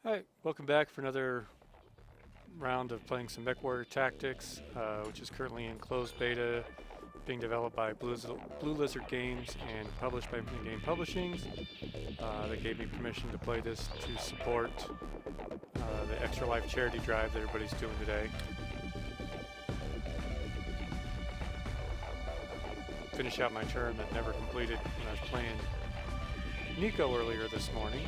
Hi, welcome back for another round of playing some MechWarrior Tactics, which is currently in closed beta, being developed by Blue Lizard Games and published by Game Publishings. They gave me permission to play this to support the Extra Life charity drive that everybody's doing today. Finish out my turn that never completed when I was playing Nico earlier this morning.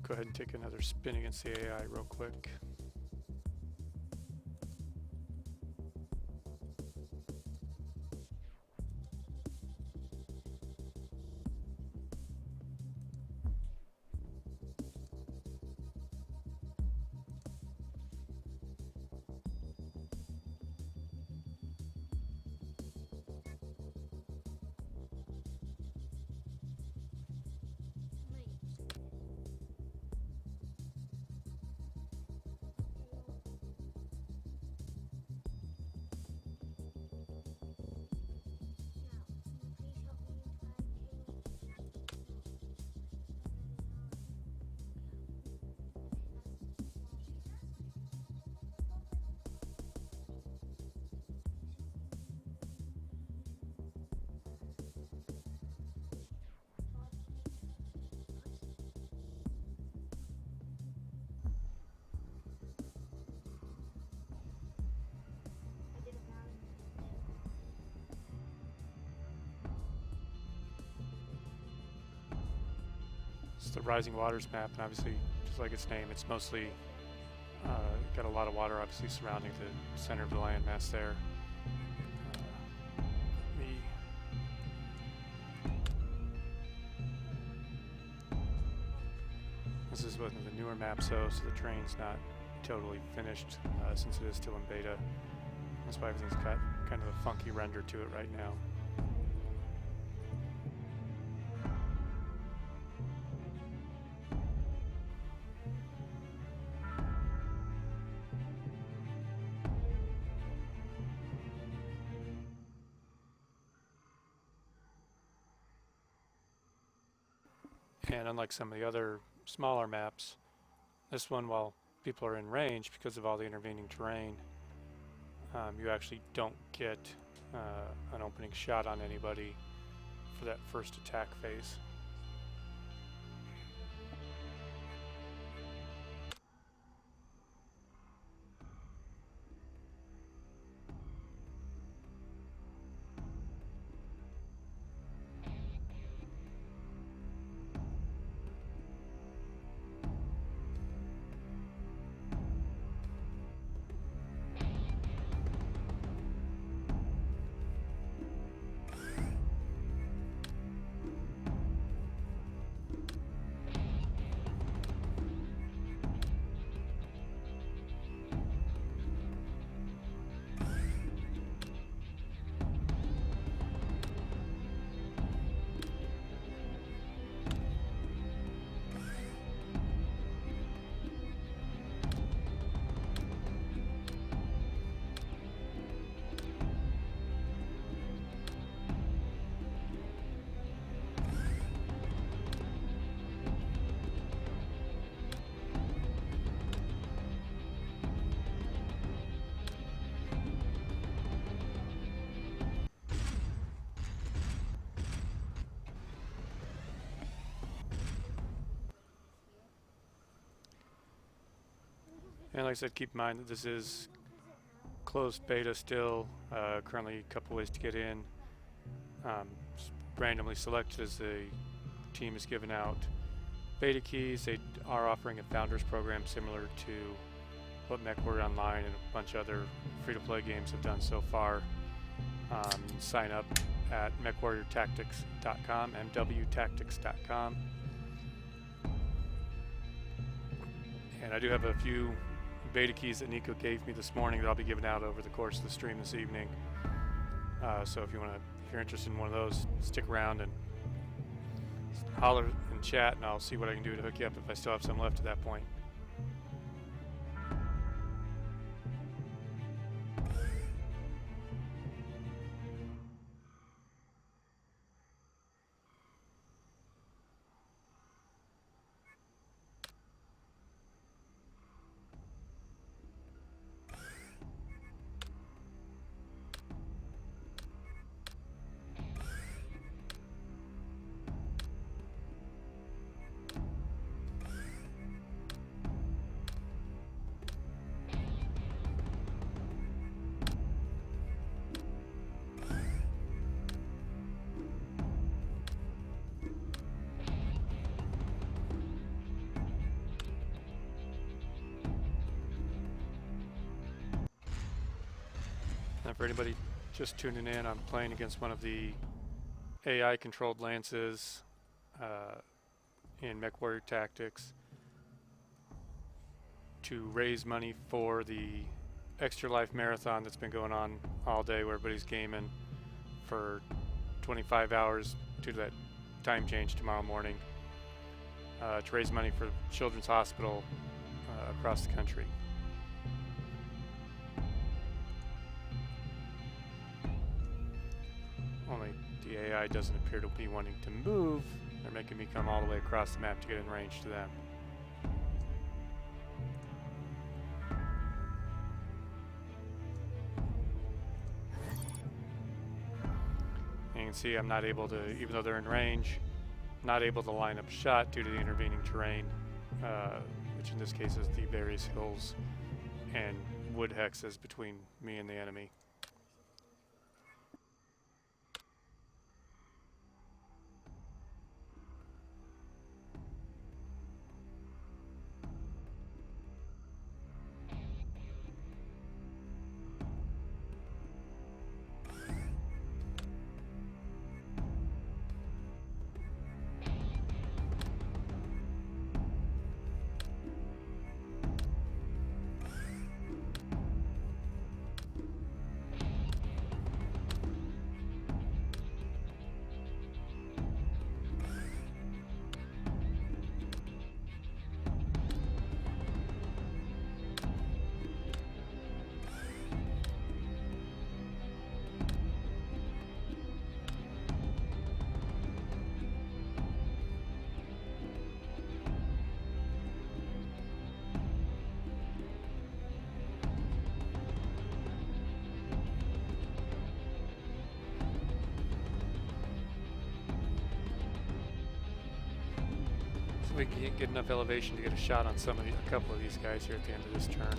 Go ahead and take another spin against the AI real quick. It's the Rising Waters map, and obviously, just like its name, it's mostly got a lot of water obviously surrounding the center of the landmass there. This is one of the newer maps though, so the terrain's not totally finished since it is still in beta. That's why everything's got kind of a funky render to it right now. And unlike some of the other smaller maps, this one, while people are in range because of all the intervening terrain, you actually don't get an opening shot on anybody for that first attack phase. And like I said, keep in mind that this is closed beta still. Currently a couple ways to get in. Randomly selected as the team is giving out beta keys. They are offering a founders program similar to what MechWarrior Online and a bunch of other free-to-play games have done so far. Sign up at MechWarriorTactics.com, MWTactics.com. And I do have a few beta keys that Nico gave me this morning that I'll be giving out over the course of the stream this evening. So if you're interested in one of those, stick around and holler and chat, and I'll see what I can do to hook you up if I still have some left at that point. And for anybody just tuning in, I'm playing against one of the AI-controlled lances in MechWarrior Tactics to raise money for the Extra Life Marathon that's been going on all day, where everybody's gaming for 25 hours due to that time change tomorrow morning, to raise money for Children's Hospital across the country. Only the AI doesn't appear to be wanting to move. They're making me come all the way across the map to get in range to them. And you can see I'm not able to, even though they're in range, not able to line up a shot due to the intervening terrain, which in this case is the various hills and wood hexes between me and the enemy. we can get enough elevation to get a shot on a couple of these guys here at the end of this turn.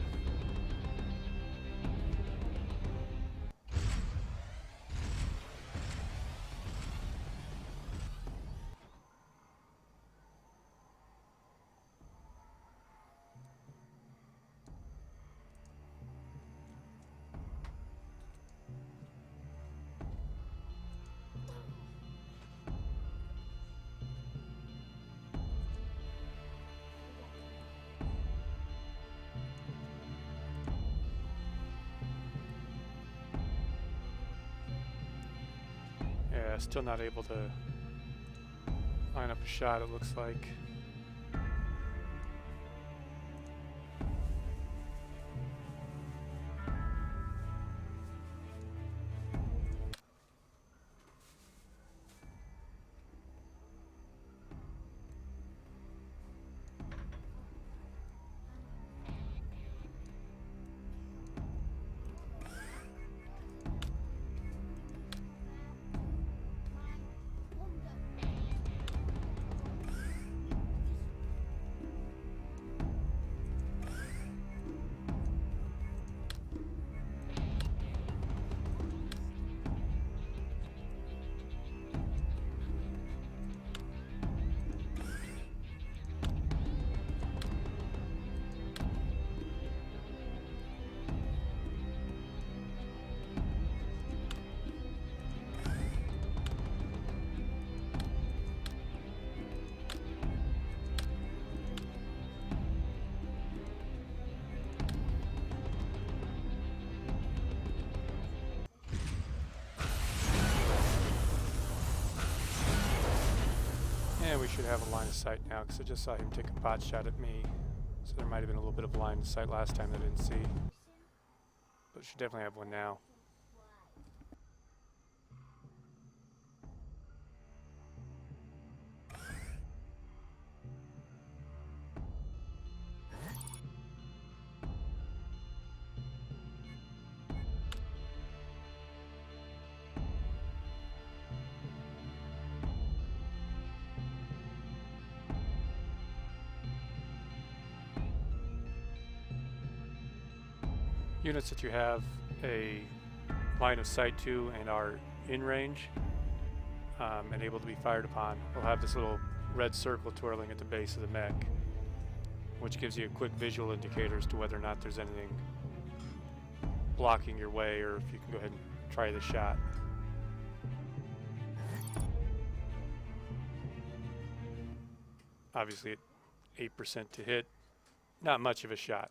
Yeah, still not able to line up a shot, it looks like. And we should have a line of sight now, because I just saw him take a pot shot at me. So there might have been a little bit of line of sight last time that I didn't see. But should definitely have one now. Units that you have a line of sight to and are in range and able to be fired upon will have this little red circle twirling at the base of the mech, which gives you a quick visual indicator as to whether or not there's anything blocking your way, or if you can go ahead and try the shot. Obviously at 8% to hit, not much of a shot.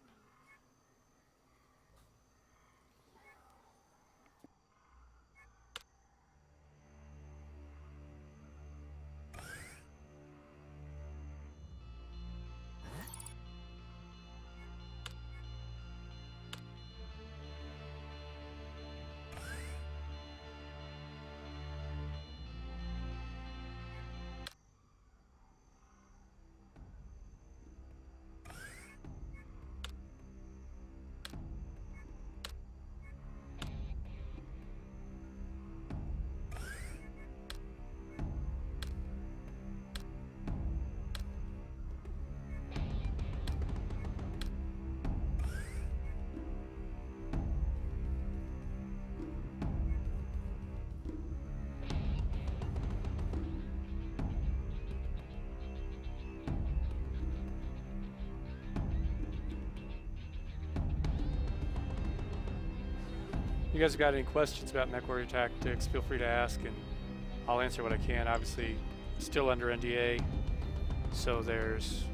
If you guys have got any questions about MechWarrior Tactics, feel free to ask and I'll answer what I can. Obviously, still under NDA, so there's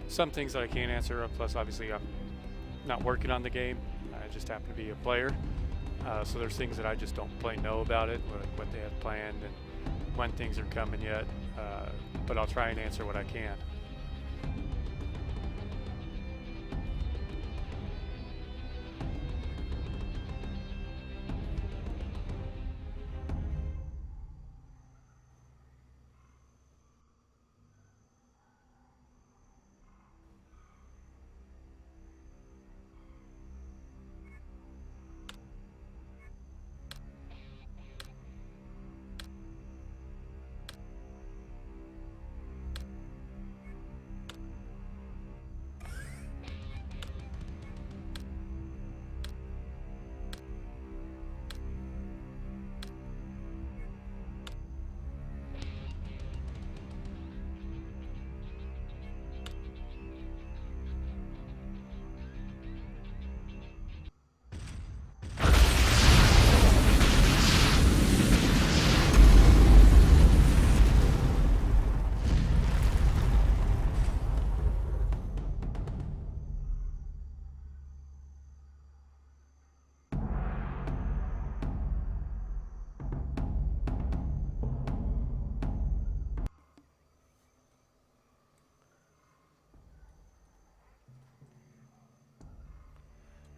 some things that I can't answer, plus obviously I'm not working on the game. I just happen to be a player. So there's things that I just don't plain know about it, like what they have planned and when things are coming yet. But I'll try and answer what I can.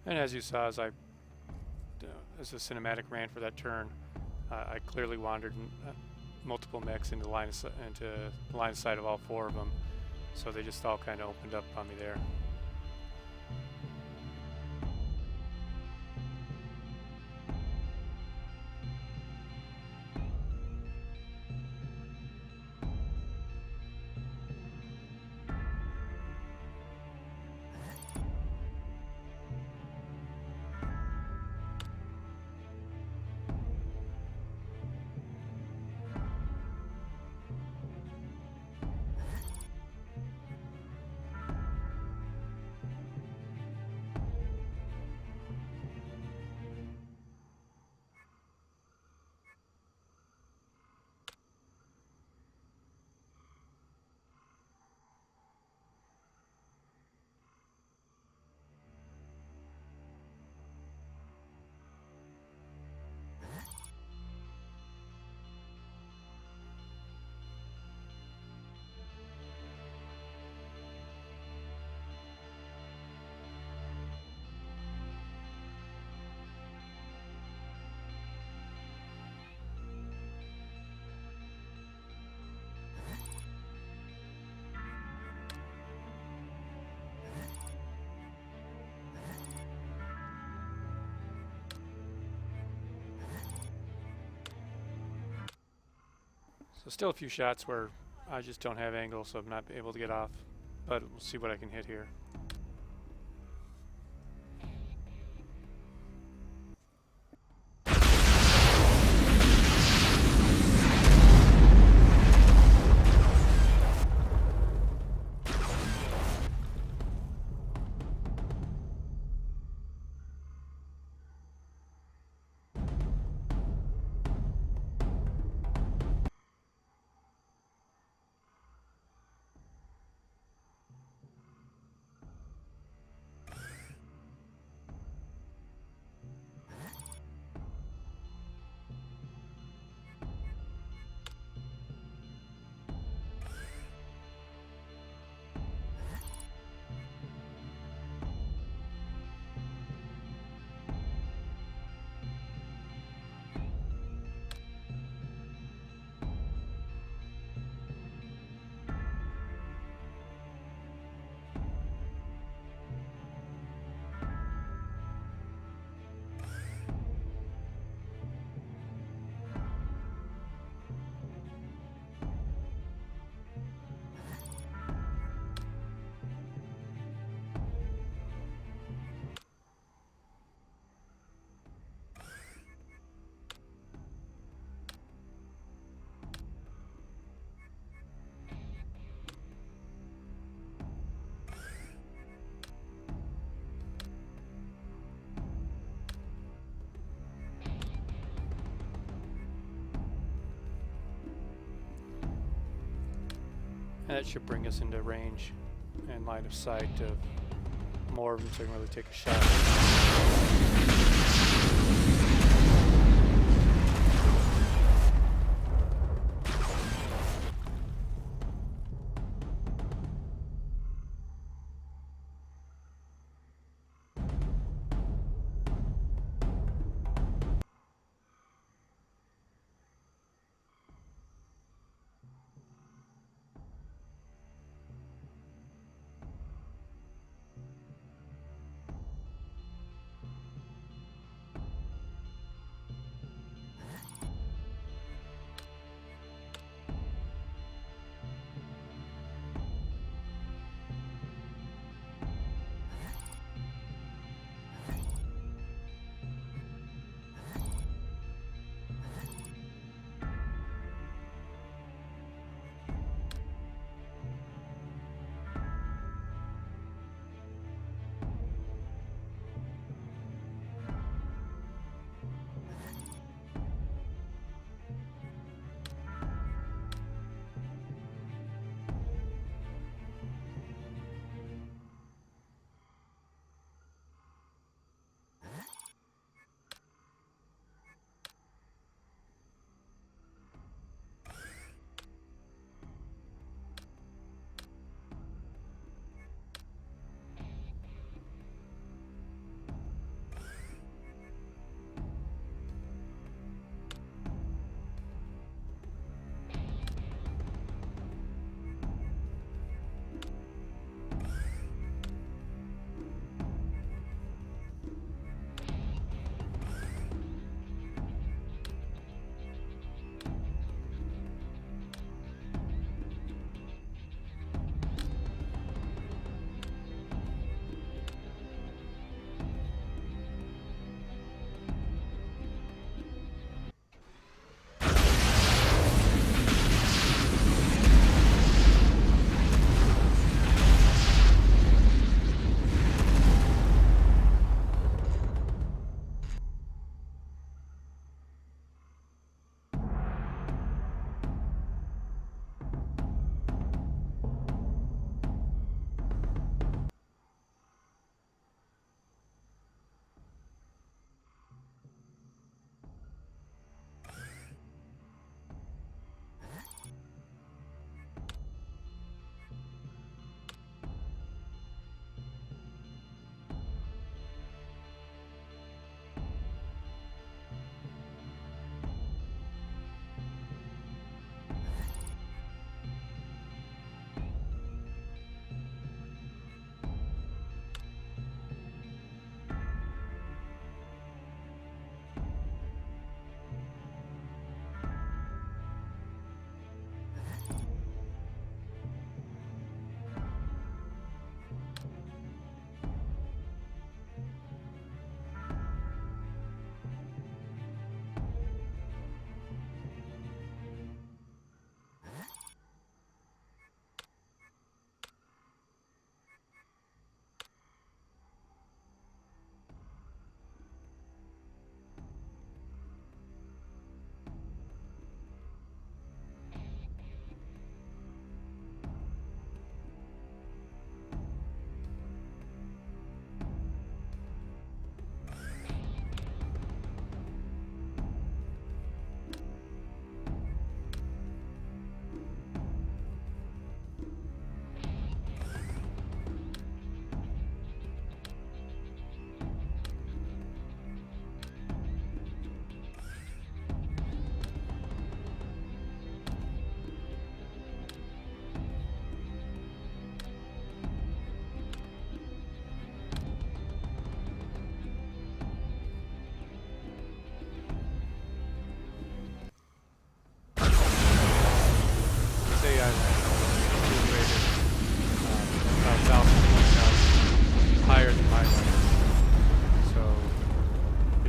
And as you saw, as the cinematic ran for that turn, I clearly wandered multiple mechs into the line of sight of all four of them, so they just all kind of opened up on me there. So still a few shots where I just don't have angle, so I'm not able to get off, but we'll see what I can hit here. And that should bring us into range and line of sight of more of them so I can really take a shot.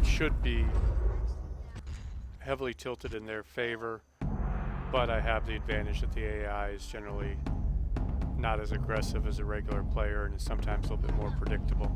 should be heavily tilted in their favor, but I have the advantage that the AI is generally not as aggressive as a regular player and is sometimes a little bit more predictable.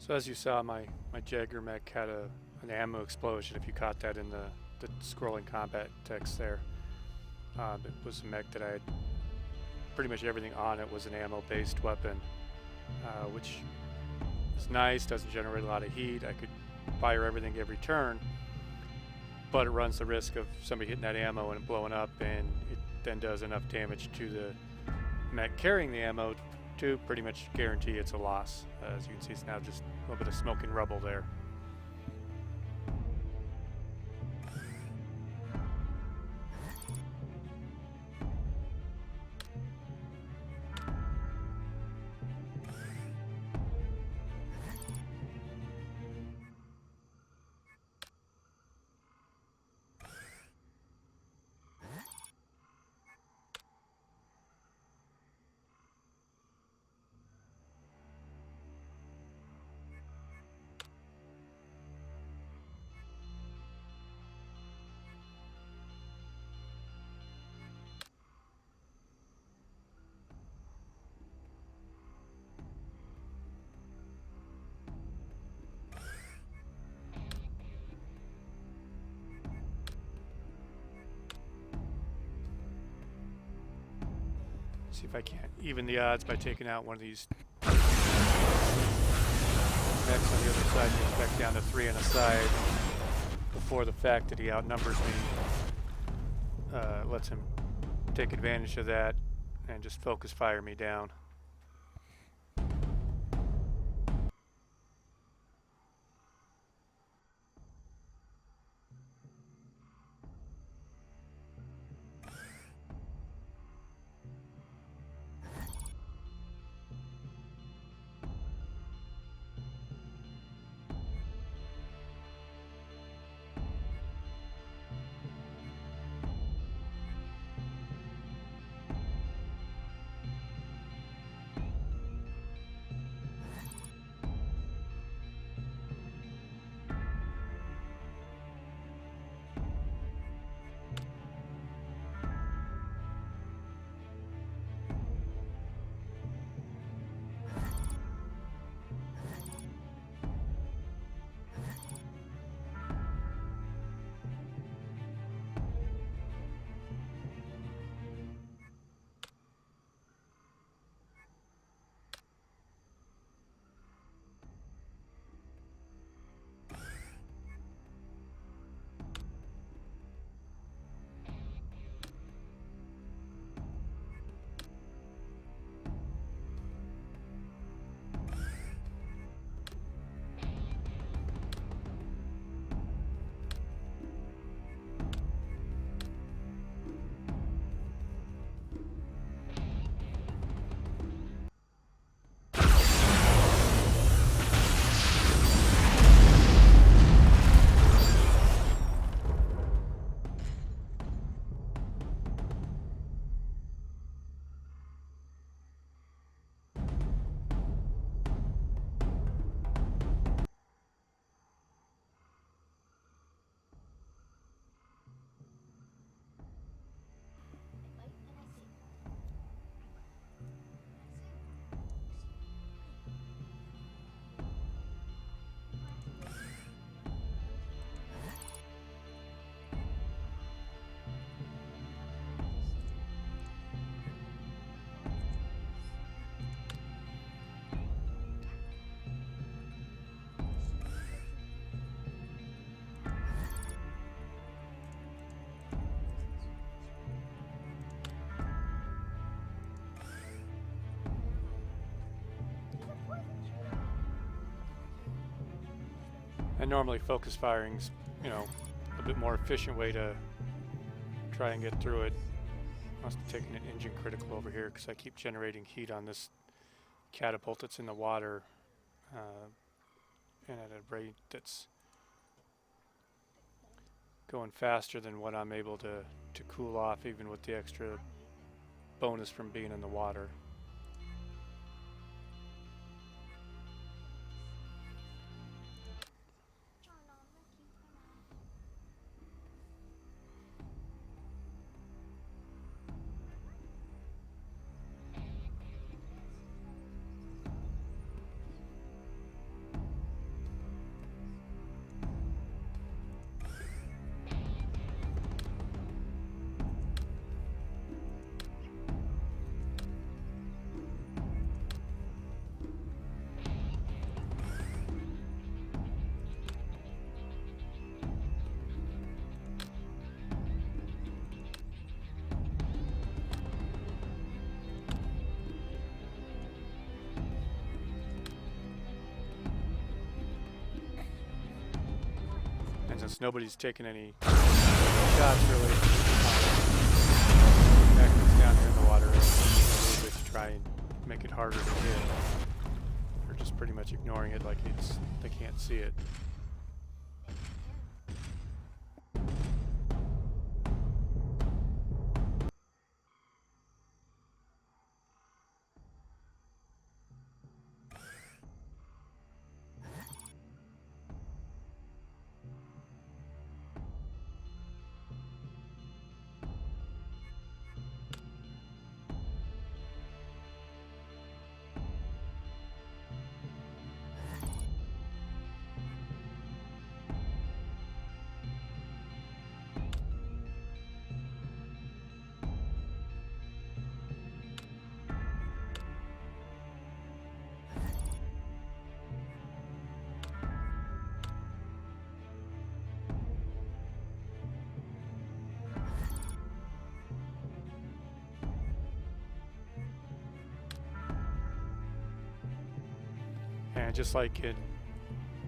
So as you saw, my Jagger mech had an ammo explosion, if you caught that in the scrolling combat text there. It was a mech that I had pretty much everything on it was an ammo-based weapon, which is nice, doesn't generate a lot of heat. I could fire everything every turn, but it runs the risk of somebody hitting that ammo and it blowing up, and it then does enough damage to the mech carrying the ammo to pretty much guarantee it's a loss. As you can see, it's now just a little bit of smoking rubble there. See if I can't even the odds by taking out one of these mechs on the other side, gets back down to 3 on a side before the fact that he outnumbers me lets him take advantage of that and just focus fire me down. And normally focus firing's, you know, a bit more efficient way to try and get through it. Must have taken an engine critical over here because I keep generating heat on this catapult that's in the water and at a rate that's going faster than what I'm able to cool off, even with the extra bonus from being in the water. And since nobody's taken any shots really, Mech's down here in the water a little bit to try and make it harder to hit. They're just pretty much ignoring it like they can't see it. And just like in,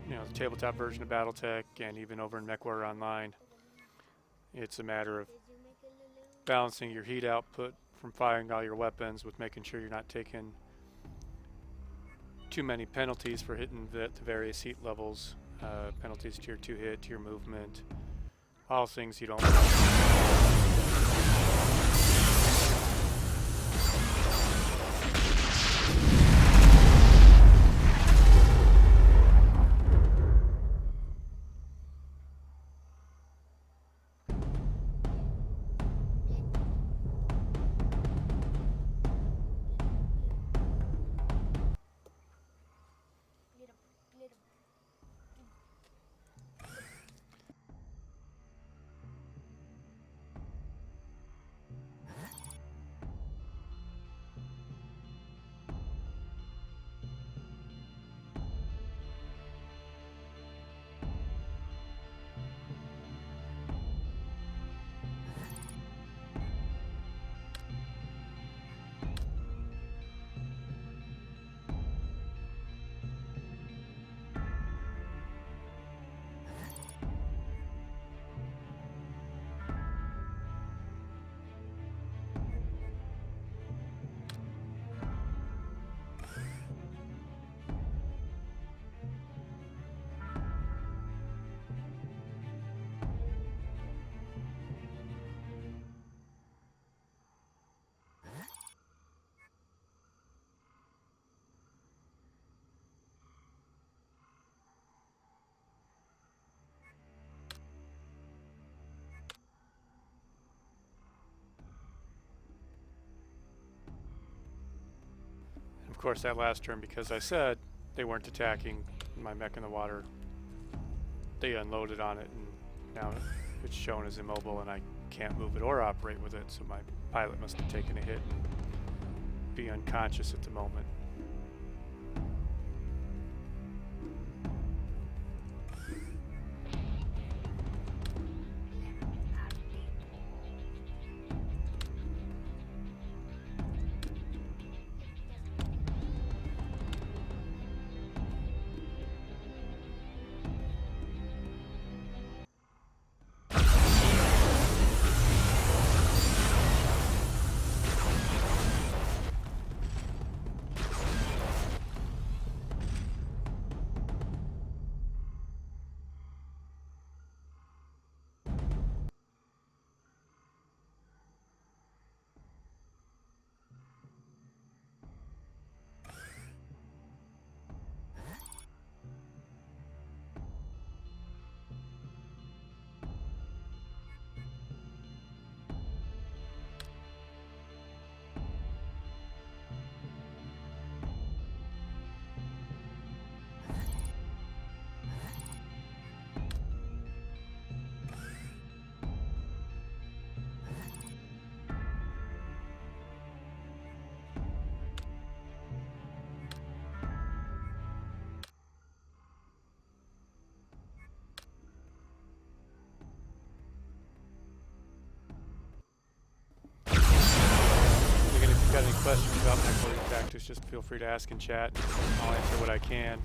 you know, the tabletop version of BattleTech and even over in MechWarrior Online, it's a matter of balancing your heat output from firing all your weapons with making sure you're not taking too many penalties for hitting the various heat levels, penalties to your 2 hit, to your movement, all things you don't want. Of course, that last turn, because I said they weren't attacking my mech in the water, they unloaded on it, and now it's shown as immobile and I can't move it or operate with it, so my pilot must have taken a hit and be unconscious at the moment. questions about MechWarrior Tactics, just feel free to ask in chat. I'll answer what I can.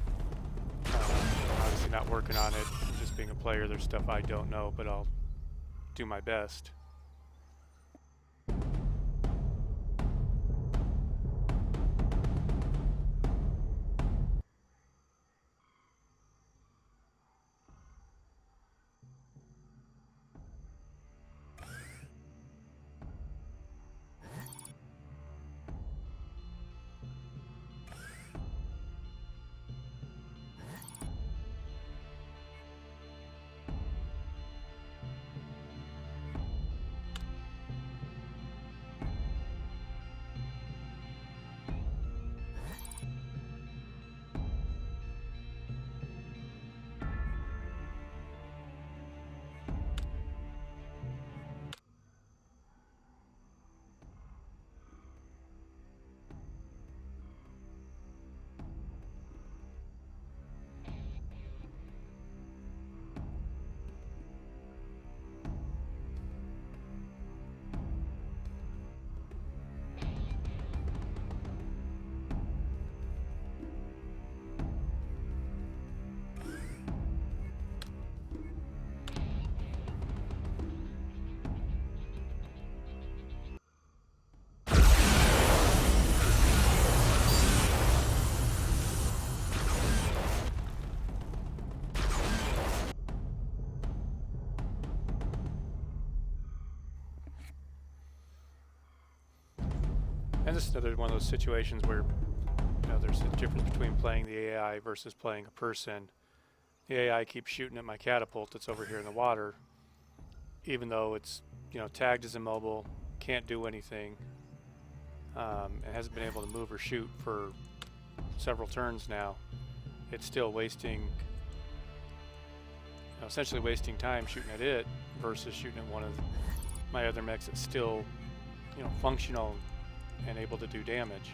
I'm obviously not working on it. Just being a player, there's stuff I don't know, but I'll do my best. And this is another one of those situations where, you know, there's a difference between playing the AI versus playing a person. The AI keeps shooting at my catapult that's over here in the water, even though it's, you know, tagged as immobile, can't do anything, and hasn't been able to move or shoot for several turns now. It's still wasting, you know, essentially wasting time shooting at it versus shooting at one of my other mechs that's still, you know, functional and able to do damage.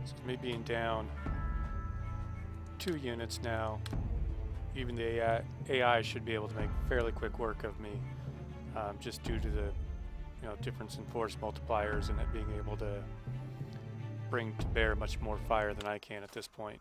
So me being down 2 units now, even the AI should be able to make fairly quick work of me, just due to the, you know, difference in force multipliers and it being able to bring to bear much more fire than I can at this point.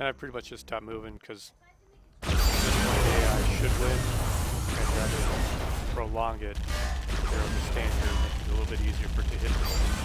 And I pretty much just stopped moving because this one day I should win. I'd rather prolong it. They're able to stand here and make it a little bit easier for it to hit me.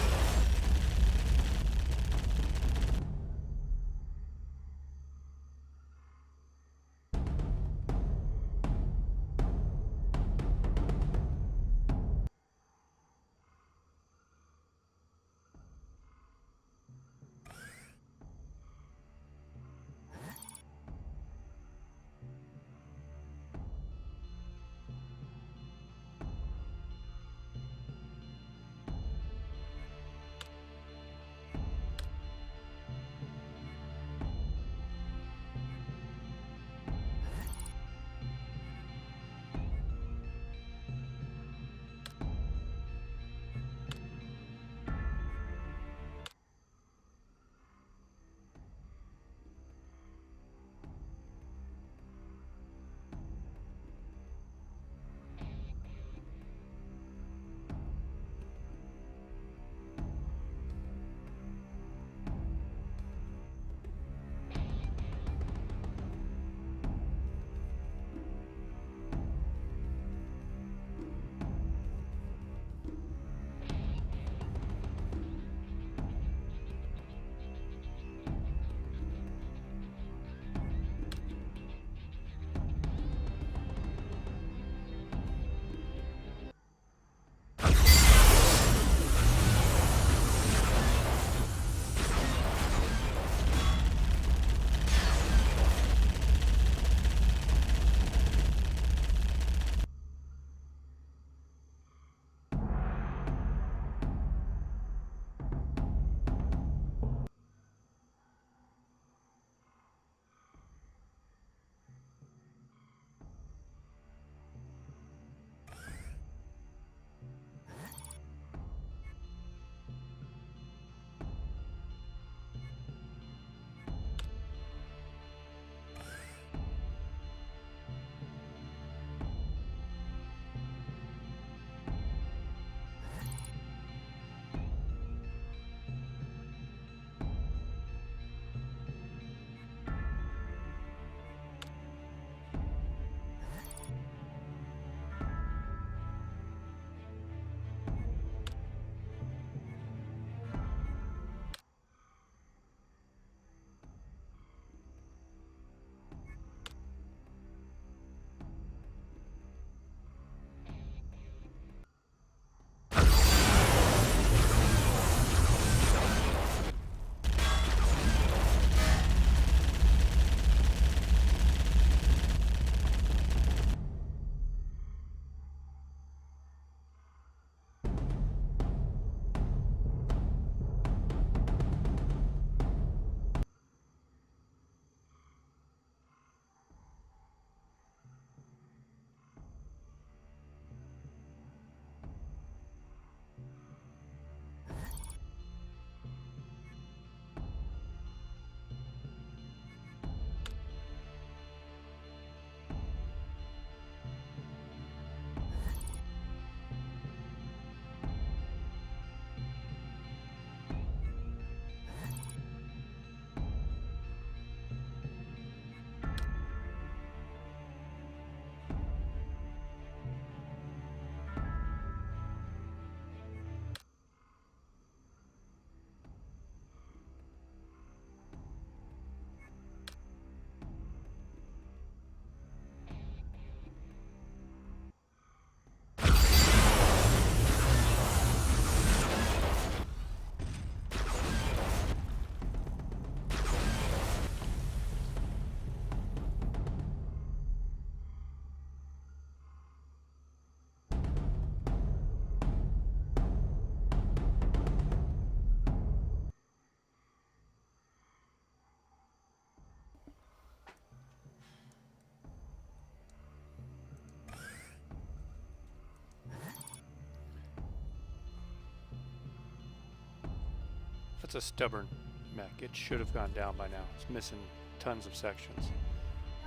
It's a stubborn mech. It should have gone down by now. It's missing tons of sections.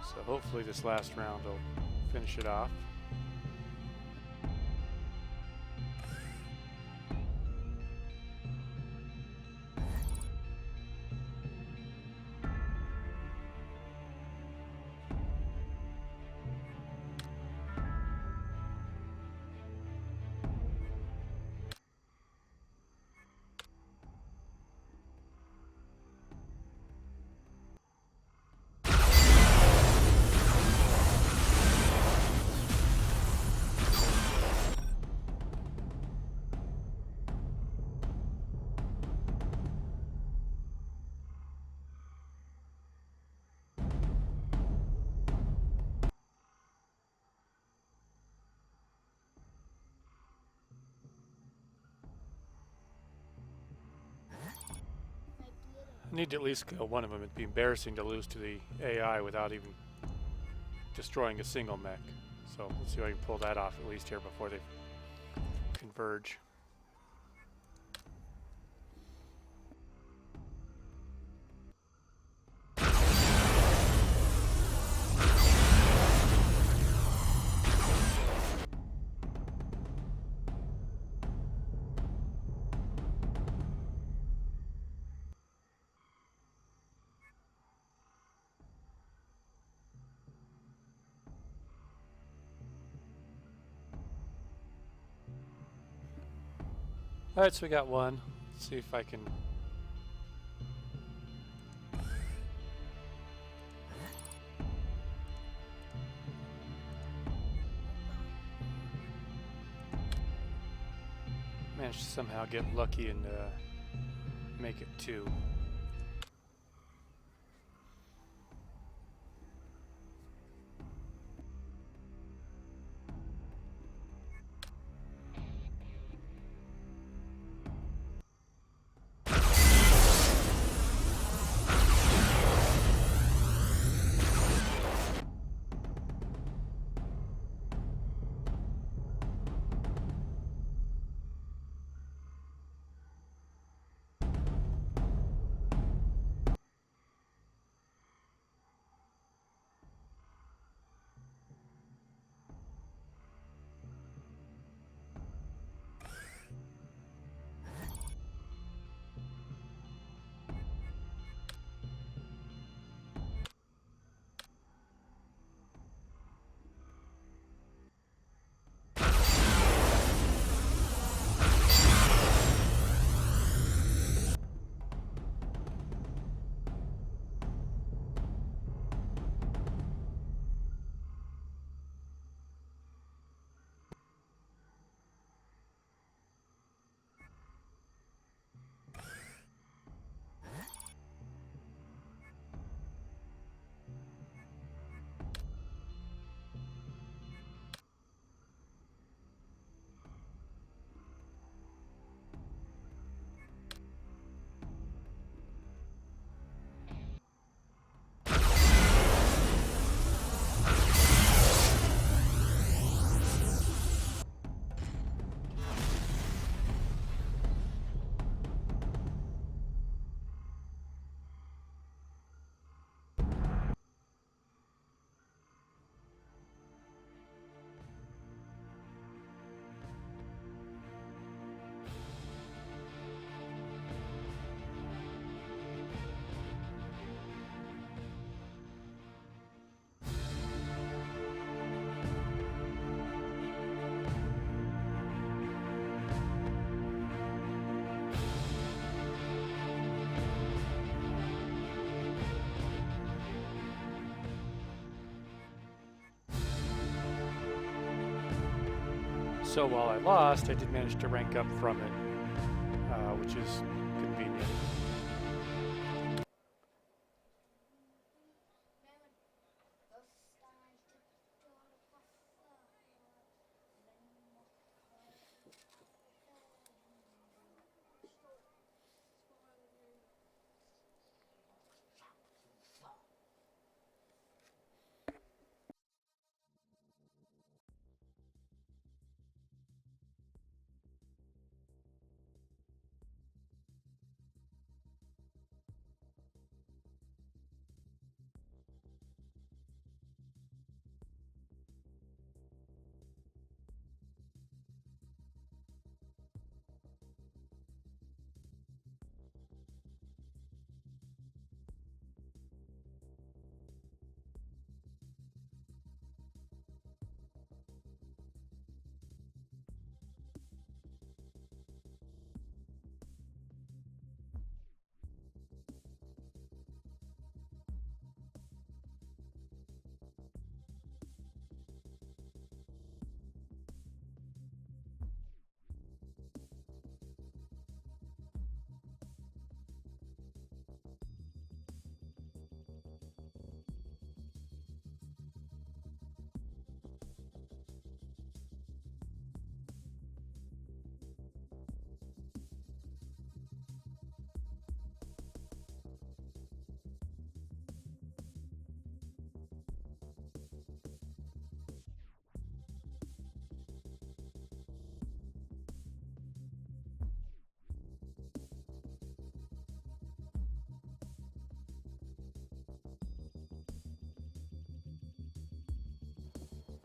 So hopefully this last round will finish it off. Need to at least kill one of them. It'd be embarrassing to lose to the AI without even destroying a single mech. So let's see if I can pull that off at least here before they converge. Alright, so we got one. Let's see if I can... manage to somehow get lucky and make it two. So while I lost, I did manage to rank up from it, which is convenient.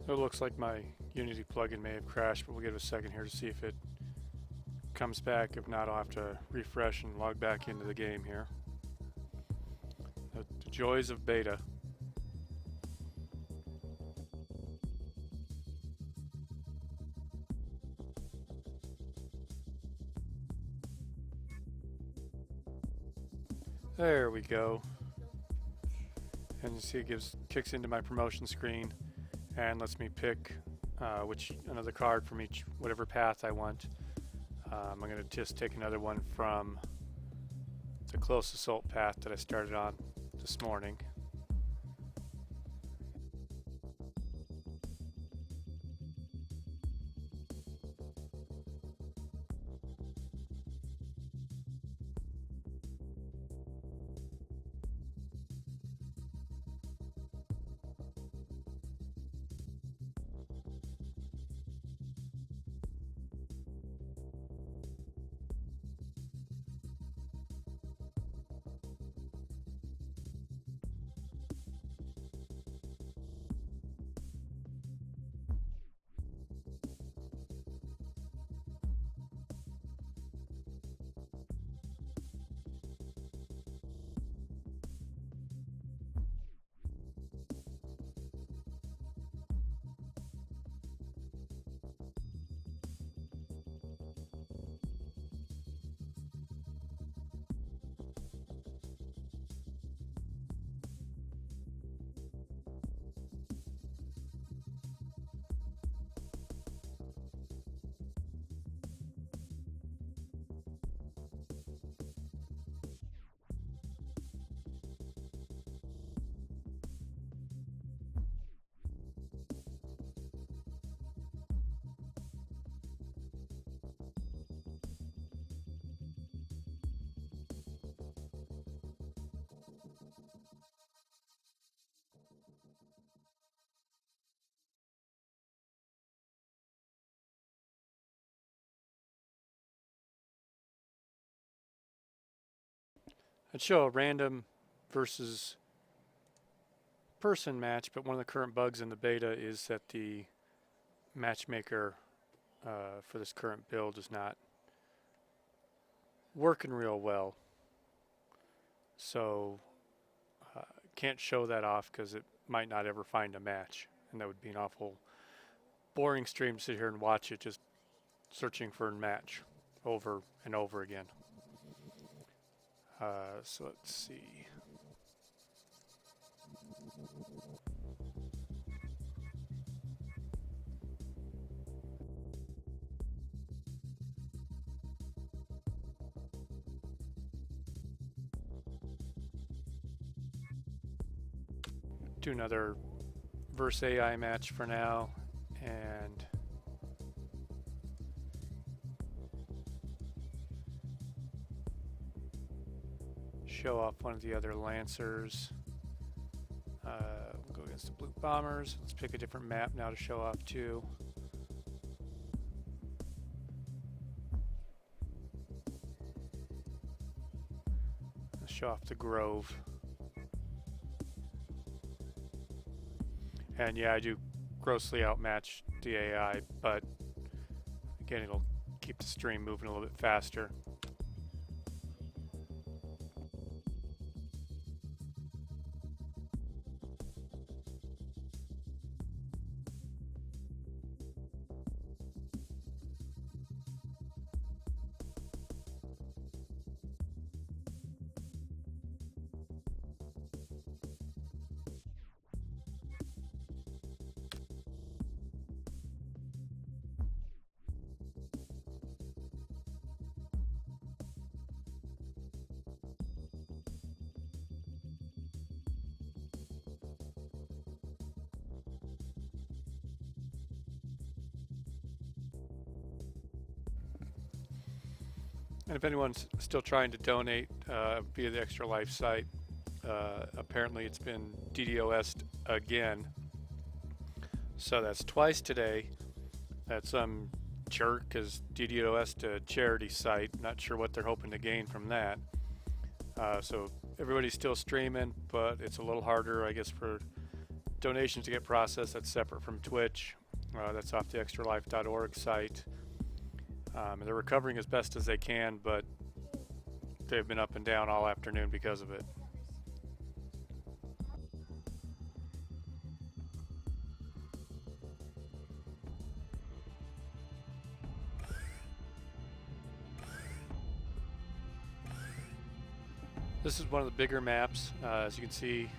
It looks like my Unity plugin may have crashed, but we'll give it a second here to see if it comes back. If not, I'll have to refresh and log back into the game here. The joys of beta. There we go. And you see it kicks into my promotion screen and lets me pick another card from whatever path I want. I'm going to just take another one from the close assault path that I started on this morning. I'd show a random versus person match, but one of the current bugs in the beta is that the matchmaker for this current build is not working real well. So can't show that off because it might not ever find a match, and that would be an awful boring stream to sit here and watch it just searching for a match over and over again. So let's see. Do another verse AI match for now, and show off one of the other Lancers. We'll go against the Blue Bombers. Let's pick a different map now to show off too. Let's show off the Grove. And yeah, I do grossly outmatch the AI, but again, it'll keep the stream moving a little bit faster. And if anyone's still trying to donate via the Extra Life site, apparently it's been DDoS'd again. So that's twice today that some jerk has DDoS'd a charity site. Not sure what they're hoping to gain from that. So everybody's still streaming, but it's a little harder, I guess, for donations to get processed. That's separate from Twitch. That's off the extralife.org site. And they're recovering as best as they can, but they've been up and down all afternoon because of it. This is one of the bigger maps. As you can see,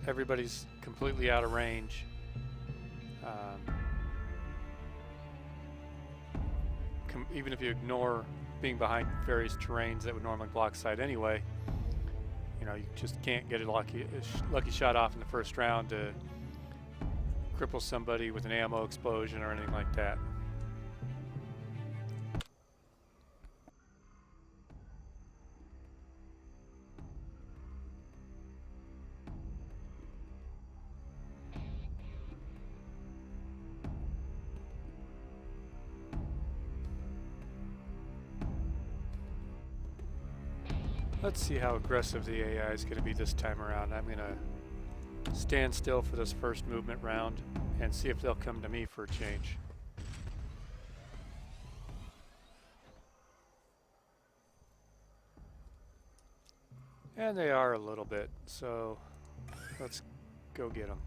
everybody's completely out of range. Even if you ignore being behind various terrains that would normally block sight anyway, you know, you just can't get a lucky shot off in the first round to cripple somebody with an ammo explosion or anything like that. Let's see how aggressive the AI is going to be this time around. I'm going to stand still for this first movement round and see if they'll come to me for a change. And they are a little bit, so let's go get them.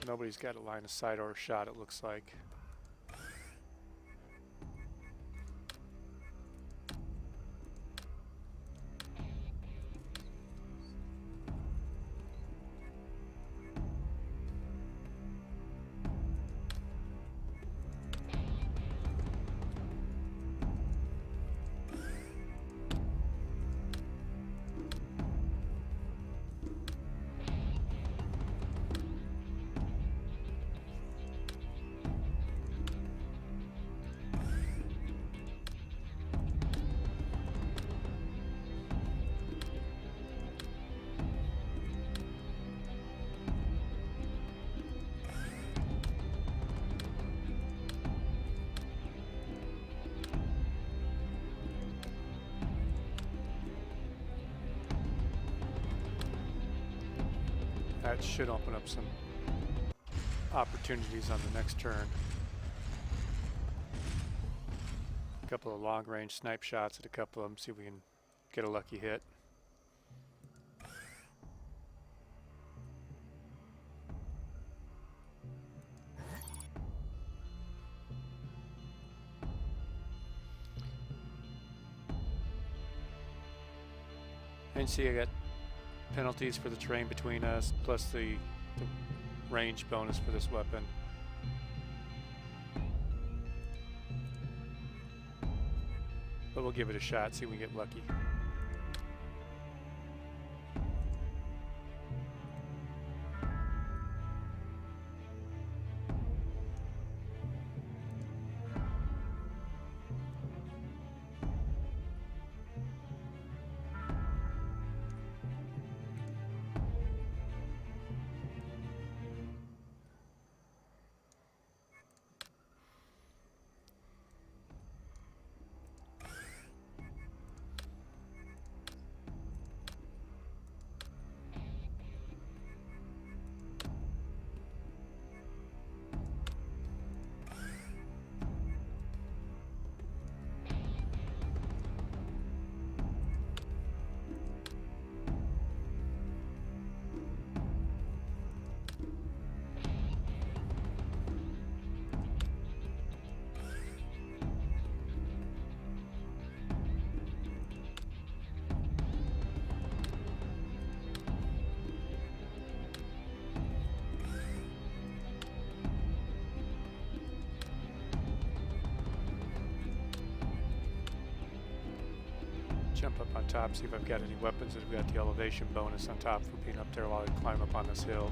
Nobody's got a line of sight or a shot, it looks like. That should open up some opportunities on the next turn. A couple of long-range snipe shots at a couple of them, see if we can get a lucky hit. And see, I got penalties for the terrain between us, plus the range bonus for this weapon. But we'll give it a shot, see if we can get lucky. Jump up on top, see if I've got any weapons that have got the elevation bonus on top for being up there while I climb up on this hill.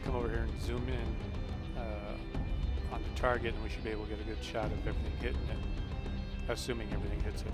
come over here and zoom in on the target, and we should be able to get a good shot of everything hitting it, assuming everything hits it.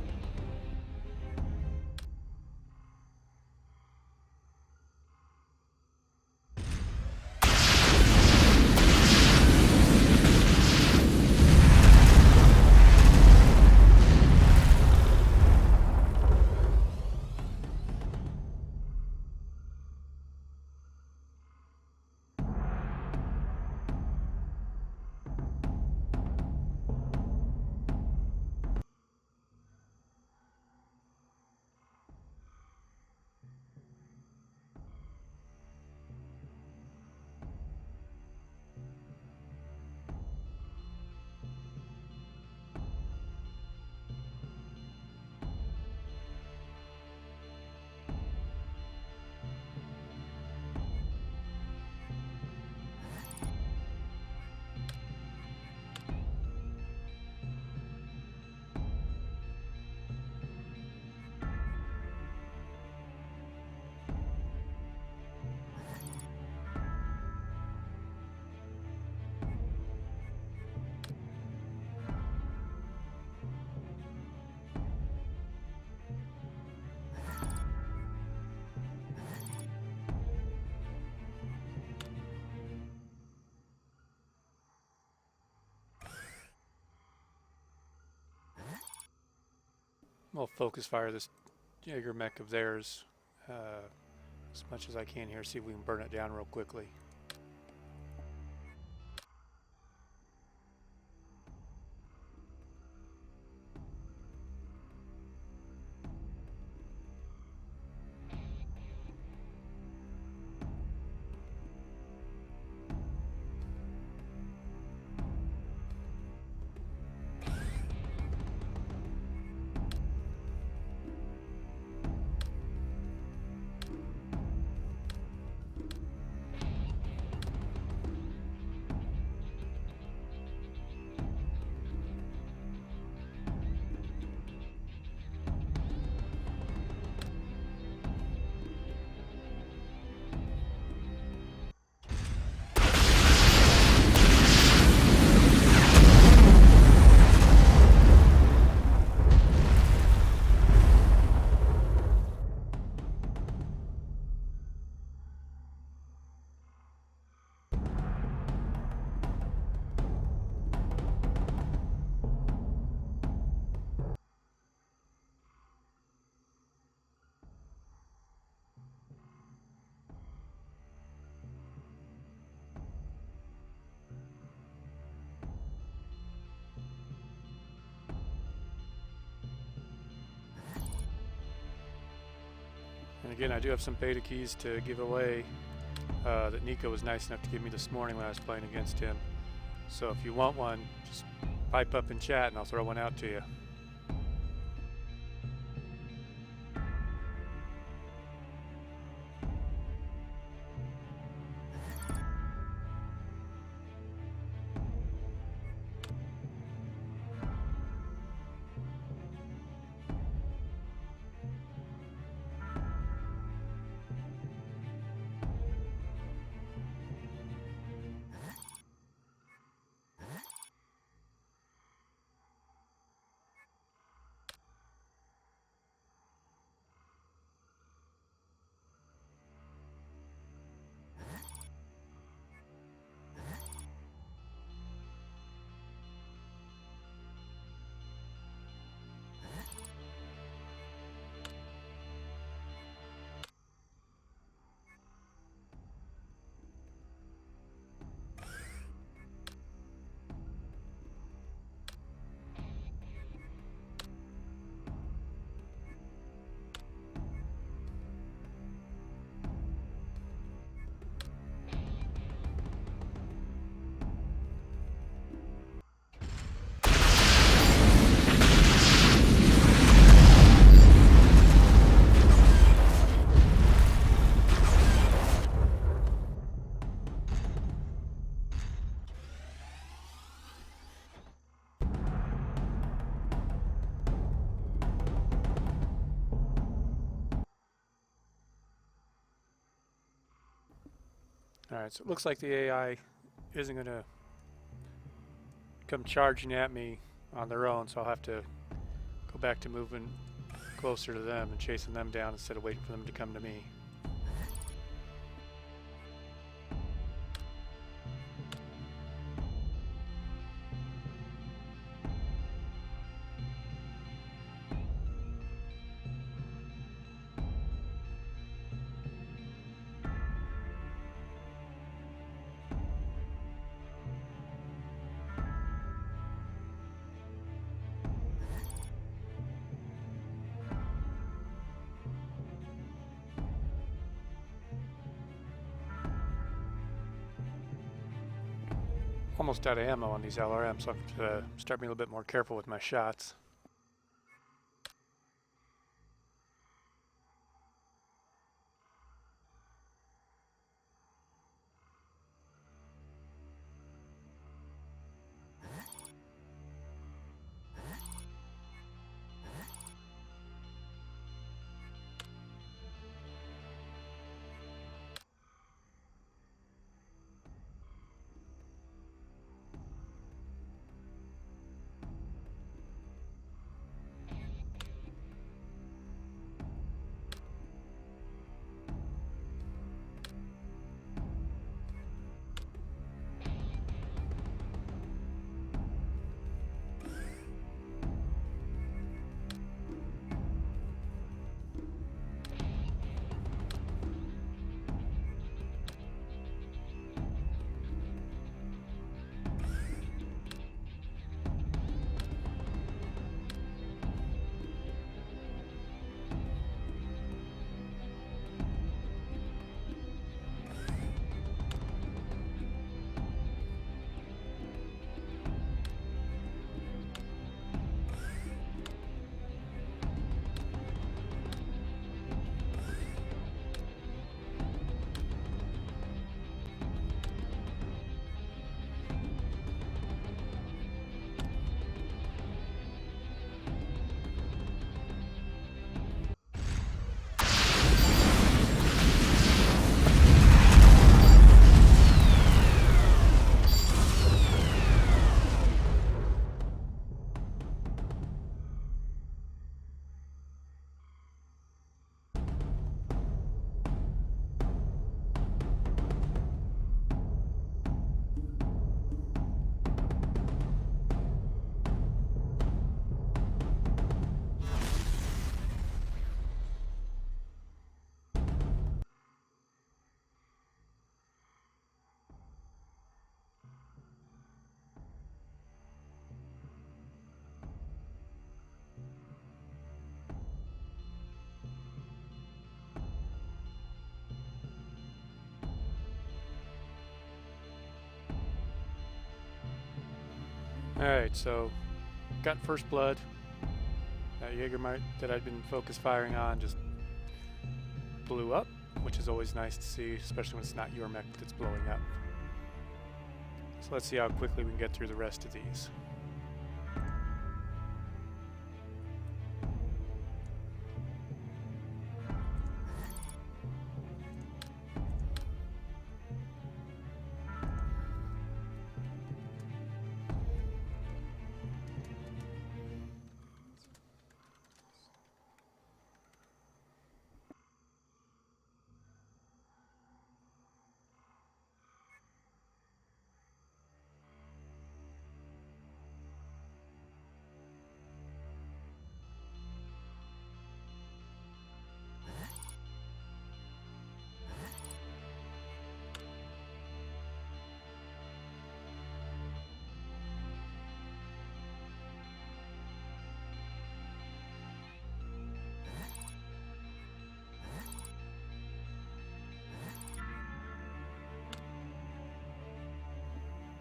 I'll focus fire this Jaeger mech of theirs as much as I can here, see if we can burn it down real quickly. And again, I do have some beta keys to give away that Nico was nice enough to give me this morning when I was playing against him. So if you want one, just pipe up in chat and I'll throw one out to you. Alright, so it looks like the AI isn't going to come charging at me on their own, so I'll have to go back to moving closer to them and chasing them down instead of waiting for them to come to me. Almost out of ammo on these LRMs, so I have to start being a little bit more careful with my shots. Alright, so got first blood. That Jägermite that I'd been focus firing on just blew up, which is always nice to see, especially when it's not your mech that's blowing up. So let's see how quickly we can get through the rest of these.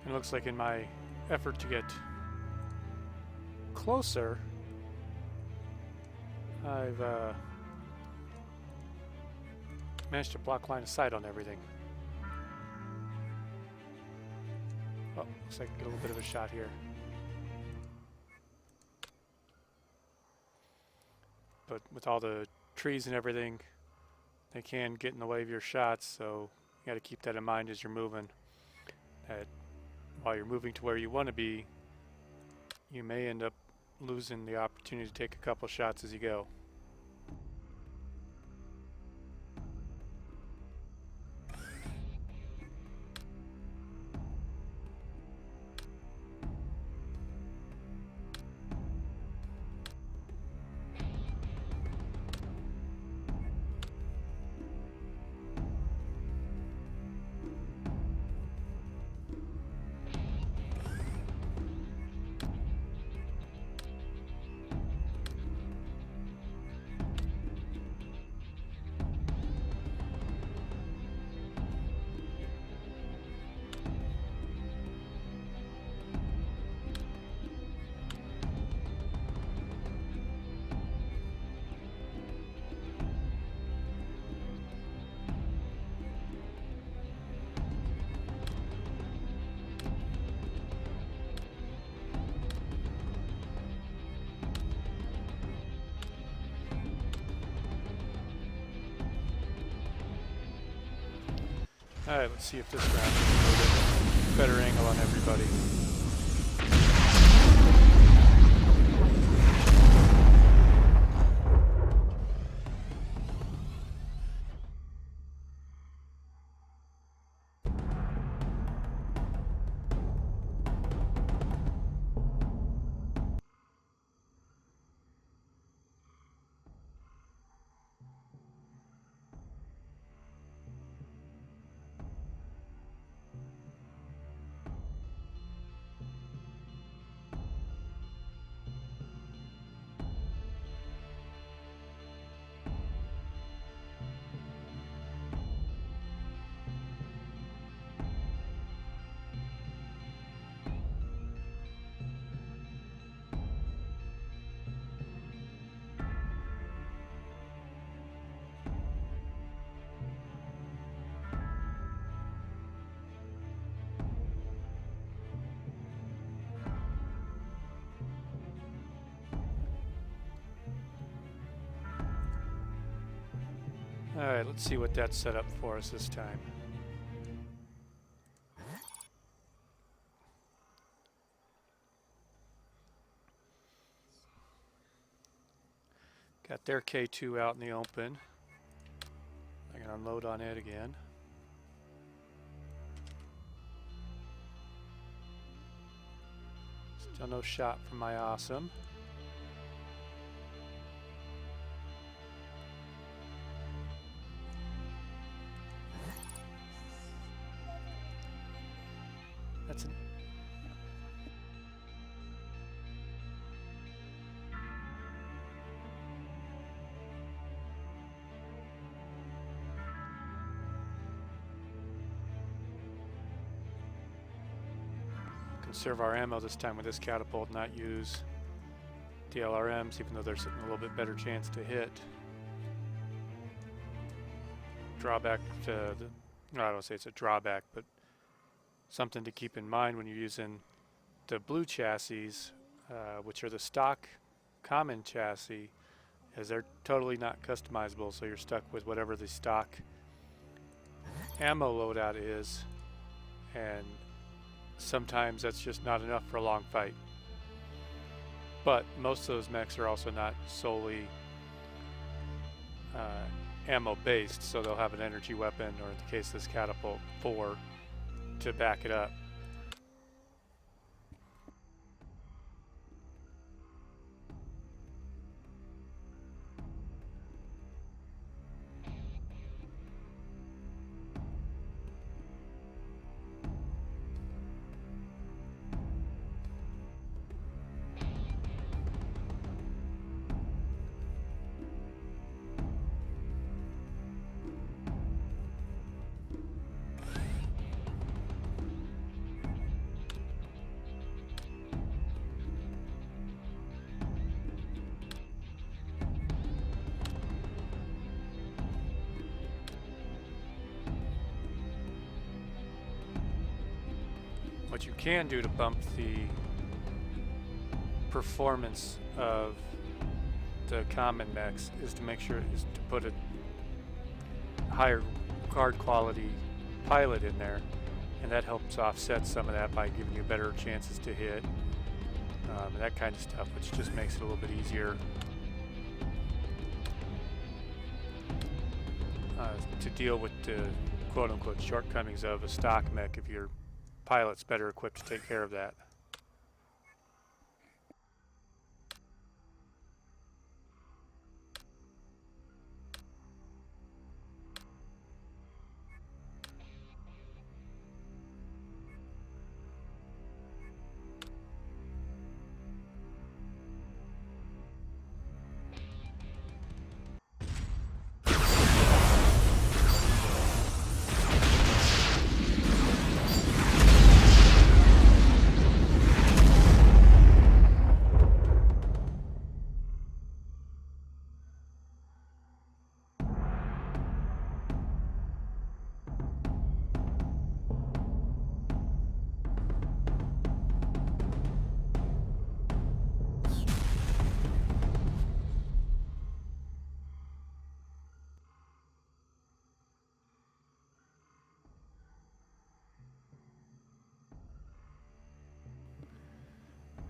It looks like in my effort to get closer, I've managed to block line of sight on everything. Oh, looks like I get a little bit of a shot here. But with all the trees and everything, they can get in the way of your shots, so you got to keep that in mind as you're moving. That while you're moving to where you want to be, you may end up losing the opportunity to take a couple shots as you go. Alright, let's see if this round is a little bit better angle on everybody. Alright, let's see what that's set up for us this time. Got their K2 out in the open. I can unload on it again. Still no shot from my awesome. That's an conserve our ammo this time with this catapult, not use the LRMs, even though there's a little bit better chance to hit. Drawback to the, no, I don't say it's a drawback, but something to keep in mind when you're using the blue chassis, which are the stock common chassis, is they're totally not customizable, so you're stuck with whatever the stock ammo loadout is, and sometimes that's just not enough for a long fight. But most of those mechs are also not solely ammo based, so they'll have an energy weapon, or in the case of this catapult, 4 to back it up. What you can do to bump the performance of the common mechs is to make sure is to put a higher card quality pilot in there, and that helps offset some of that by giving you better chances to hit, and that kind of stuff, which just makes it a little bit easier to deal with the quote-unquote shortcomings of a stock mech if your pilot's better equipped to take care of that.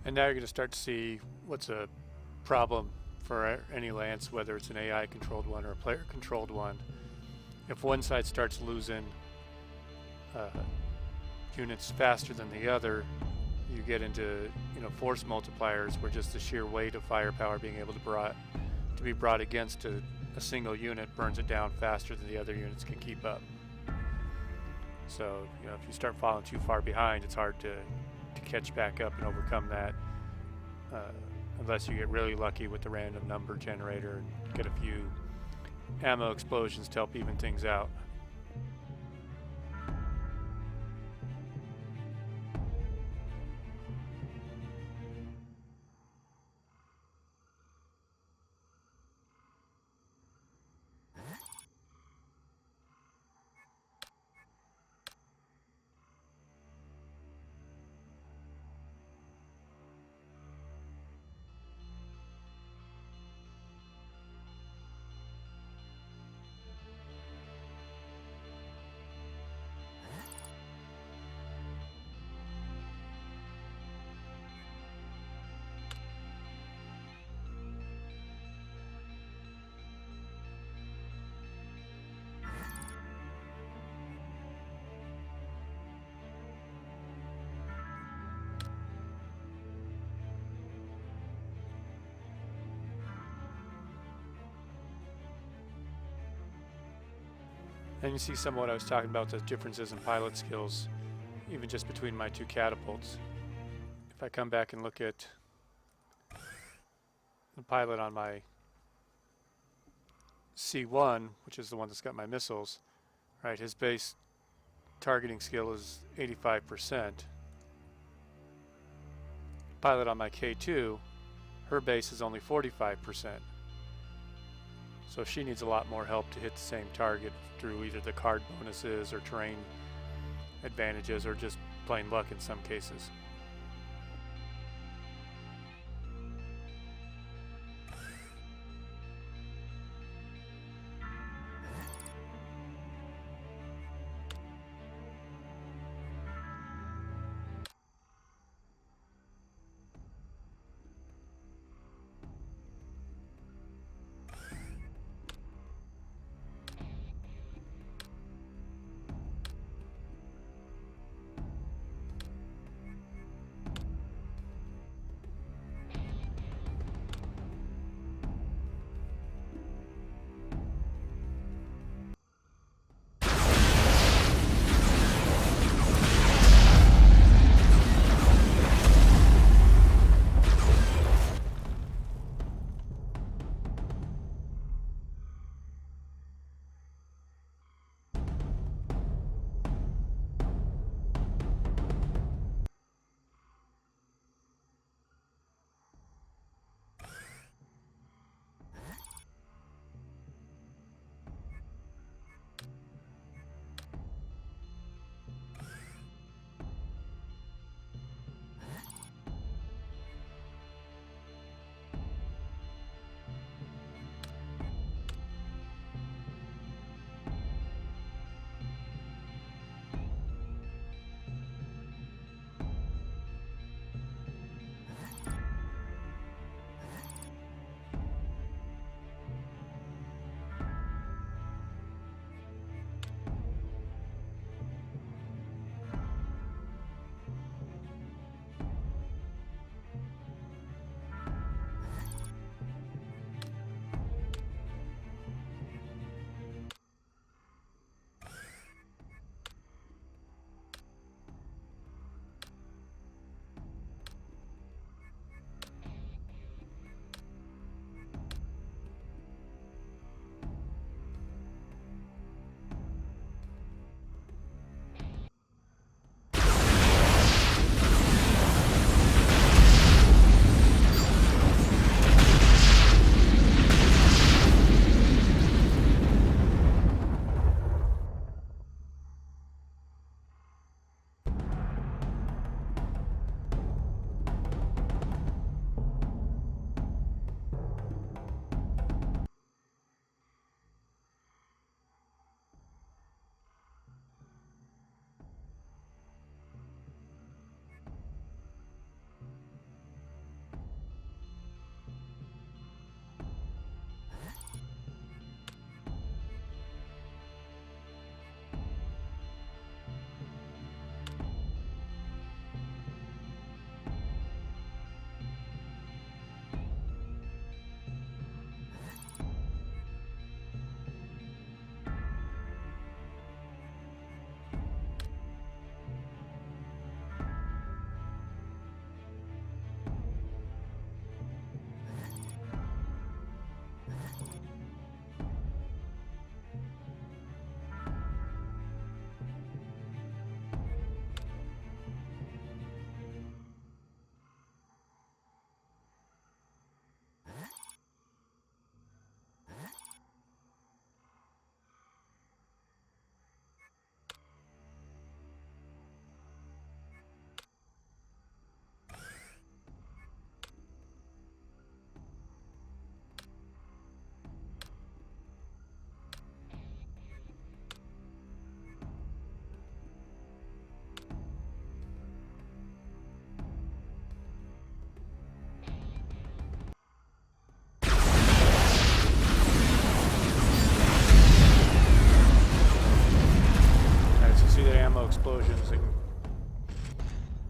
And now you're going to start to see what's a problem for any lance, whether it's an AI controlled one or a player controlled one. If one side starts losing units faster than the other, you get into force multipliers where just the sheer weight of firepower being able to be brought against a single unit burns it down faster than the other units can keep up. So if you start falling too far behind, it's hard to catch back up and overcome that, unless you get really lucky with the random number generator and get a few ammo explosions to help even things out. And you see some of what I was talking about, the differences in pilot skills, even just between my two catapults. If I come back and look at the pilot on my C1, which is the one that's got my missiles, right, his base targeting skill is 85%. Pilot on my K2, her base is only 45%. So she needs a lot more help to hit the same target through either the card bonuses or terrain advantages or just plain luck in some cases.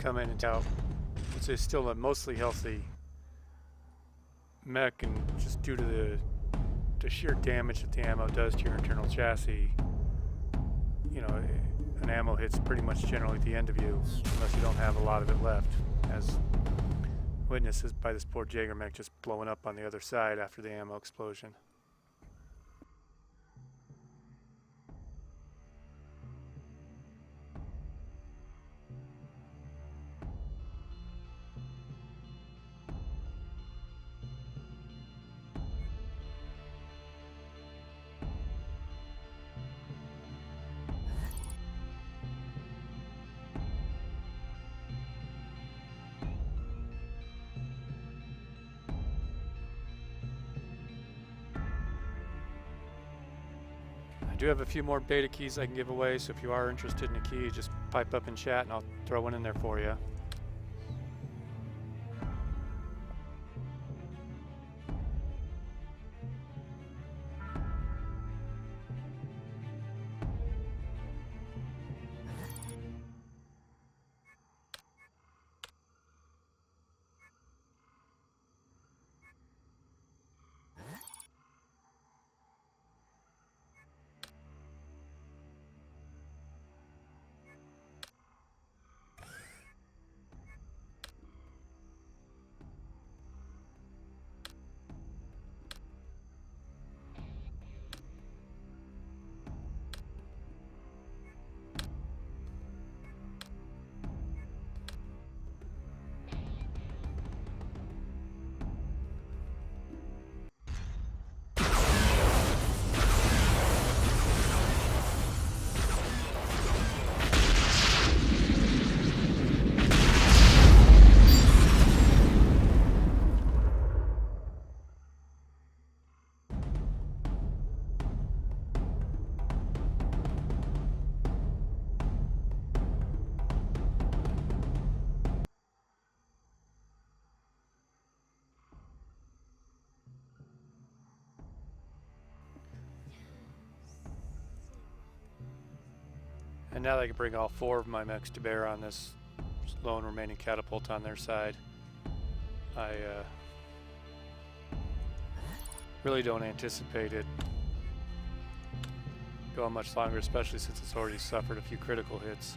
come in and tell it's still a mostly healthy mech, and just due to the sheer damage that the ammo does to your internal chassis, you know, an ammo hit's pretty much generally at the end of you unless you don't have a lot of it left, as witnesses by this poor Jaeger mech just blowing up on the other side after the ammo explosion. I do have a few more beta keys I can give away, so if you are interested in a key, just pipe up in chat and I'll throw one in there for you. And now they can bring all 4 of my mechs to bear on this lone remaining catapult on their side. I really don't anticipate it going much longer, especially since it's already suffered a few critical hits.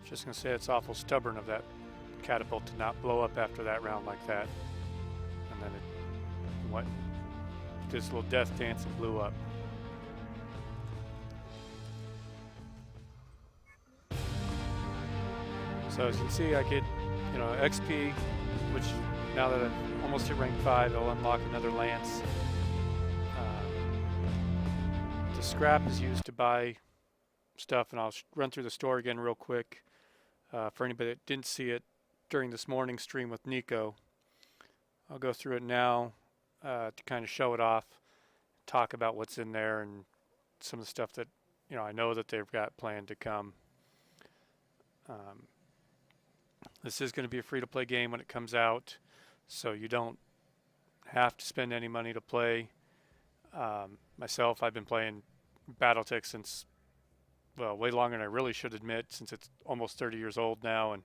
Just gonna say it's awful stubborn of that catapult to not blow up after that round like that. And then it did this little death dance and blew up. So as you can see, I get, you know, XP, which now that I've almost hit rank 5, I'll unlock another lance. The scrap is used to buy stuff, and I'll run through the store again real quick. For anybody that didn't see it during this morning stream with Nico, I'll go through it now to kind of show it off, talk about what's in there and some of the stuff that, you know, I know that they've got planned to come. This is going to be a free-to-play game when it comes out, so you don't have to spend any money to play. Myself, I've been playing Battletech since, well, way longer than I really should admit, since it's almost 30 years old now, and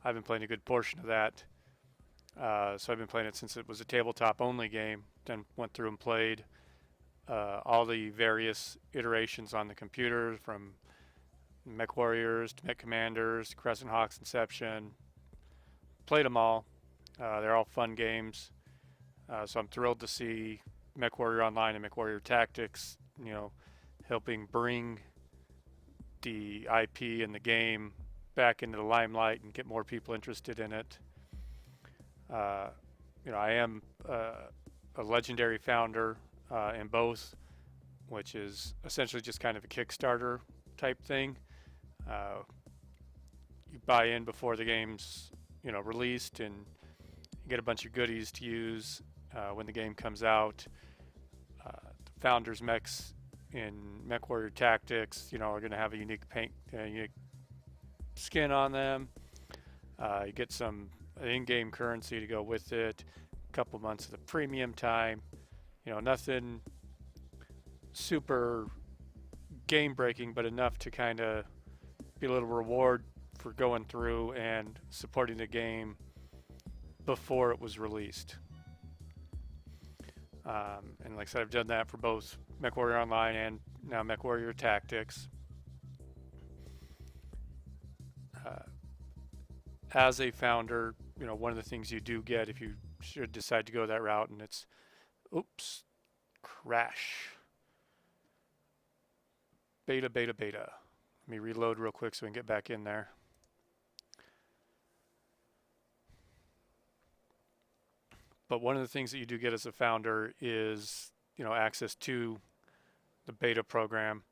I've been playing a good portion of that. So I've been playing it since it was a tabletop-only game, then went through and played all the various iterations on the computer, from MechWarriors to Mech Commanders, Crescent Hawks, Inception. Played them all. They're all fun games. So I'm thrilled to see MechWarrior Online and MechWarrior Tactics, helping bring the IP and the game back into the limelight and get more people interested in it. I am a legendary founder in both, which is essentially just kind of a Kickstarter type thing. You buy in before the game's released, and you get a bunch of goodies to use when the game comes out. The founders mechs in MechWarrior Tactics, are going to have a unique unique skin on them. You get some in-game currency to go with it. A couple months of the premium time. Nothing super game-breaking, but enough to kind of be a little reward for going through and supporting the game before it was released. And like I said, I've done that for both MechWarrior Online and now MechWarrior Tactics. As a founder, one of the things you do get if you should decide to go that route, and it's, crash. Beta. Let me reload real quick so we can get back in there. But one of the things that you do get as a founder is, access to the beta program.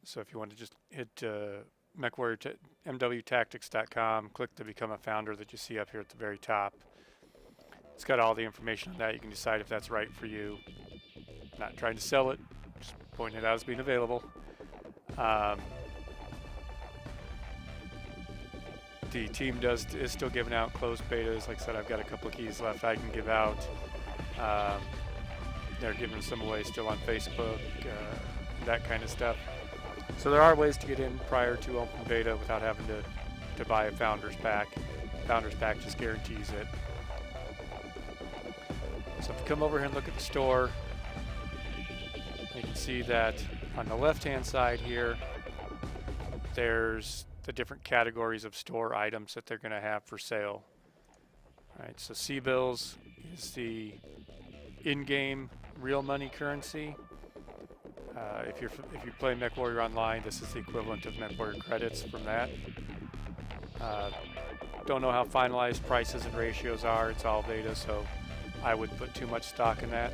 So if you want to just hit MechWarriorMWTactics.com, click to become a founder that you see up here at the very top. It's got all the information on that. You can decide if that's right for you. Not trying to sell it, just pointing it out as being available. The team is still giving out closed betas. Like I said, I've got a couple of keys left I can give out. They're giving some away still on Facebook, that kind of stuff. So there are ways to get in prior to open beta without having to buy a Founders Pack. Founders Pack just guarantees it. So if you come over here and look at the store, you can see that on the left-hand side here, there's the different categories of store items that they're going to have for sale. All right, so C-bills is the in-game real money currency. If you play MechWarrior Online, this is the equivalent of MechWarrior credits from that. Don't know how finalized prices and ratios are. It's all beta, so I wouldn't put too much stock in that.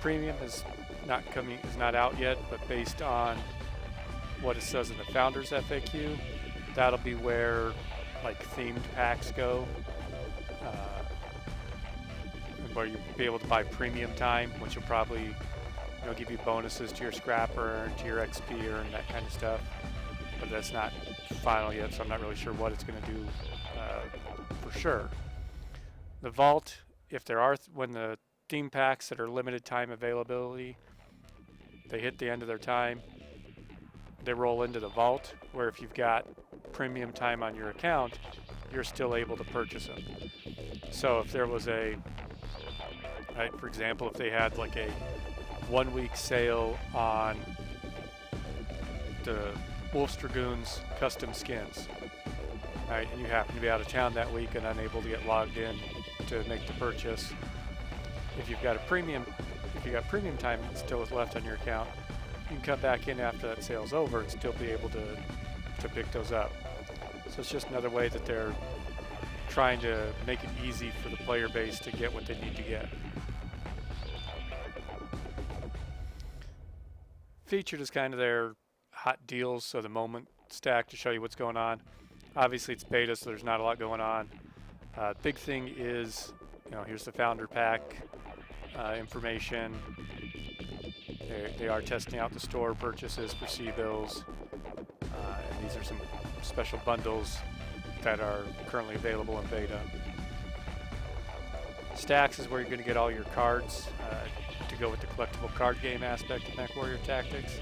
Premium is not out yet, but based on what it says in the Founders FAQ, that'll be where like themed packs go, where you'll be able to buy premium time, which will probably give you bonuses to your scrapper and to your XP and that kind of stuff. But that's not final yet, so I'm not really sure what it's going to do for sure. The vault, if there are when the theme packs that are limited time availability, they hit the end of their time, they roll into the vault, where if you've got premium time on your account, you're still able to purchase them. So if there was for example, if they had like a 1 week sale on the Wolf's Dragoons custom skins, right, and you happen to be out of town that week and unable to get logged in to make the purchase, if you got premium time still left on your account, you can come back in after that sale's over and still be able to pick those up. So it's just another way that they're trying to make it easy for the player base to get what they need to get. Featured is kind of their hot deals, so the moment stack to show you what's going on. Obviously it's beta, so there's not a lot going on. Big thing is, here's the founder pack information. They are testing out the store purchases for C-bills, and these are some special bundles that are currently available in beta. Stacks is where you're going to get all your cards to go with the collectible card game aspect of MechWarrior Tactics.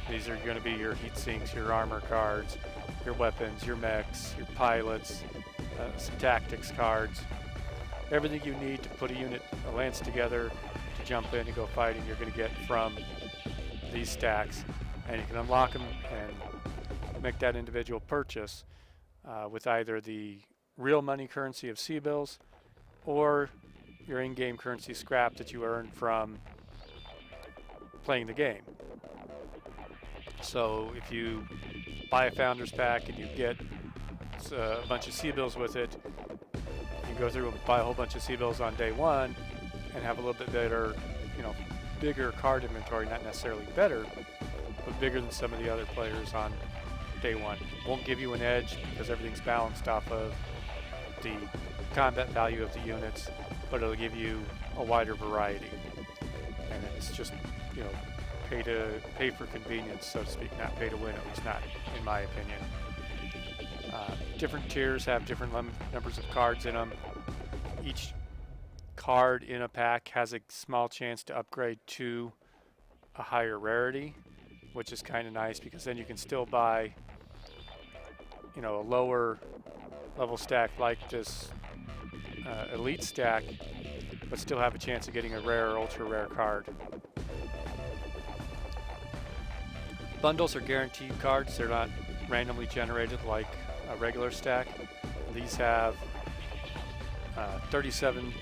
These are going to be your heat sinks, your armor cards, your weapons, your mechs, your pilots, some tactics cards. everything you need to put a lance together, to jump in and go fighting, you're going to get from these stacks, and you can unlock them and make that individual purchase with either the real money currency of C-bills or your in-game currency scrap that you earn from playing the game. So if you buy a Founders Pack and you get a bunch of C-bills with it, you go through and buy a whole bunch of C-bills on day one and have a little bit better, bigger card inventory, not necessarily better, but bigger than some of the other players on day one. Won't give you an edge because everything's balanced off of the combat value of the units, but it'll give you a wider variety. And it's just, pay for convenience, so to speak, not pay to win, at least not in my opinion. Different tiers have different numbers of cards in them. Each card in a pack has a small chance to upgrade to a higher rarity, which is kind of nice because then you can still buy, a lower level stack like this elite stack, but still have a chance of getting a rare or ultra rare card. Bundles are guaranteed cards. They're not randomly generated like a regular stack. These have 37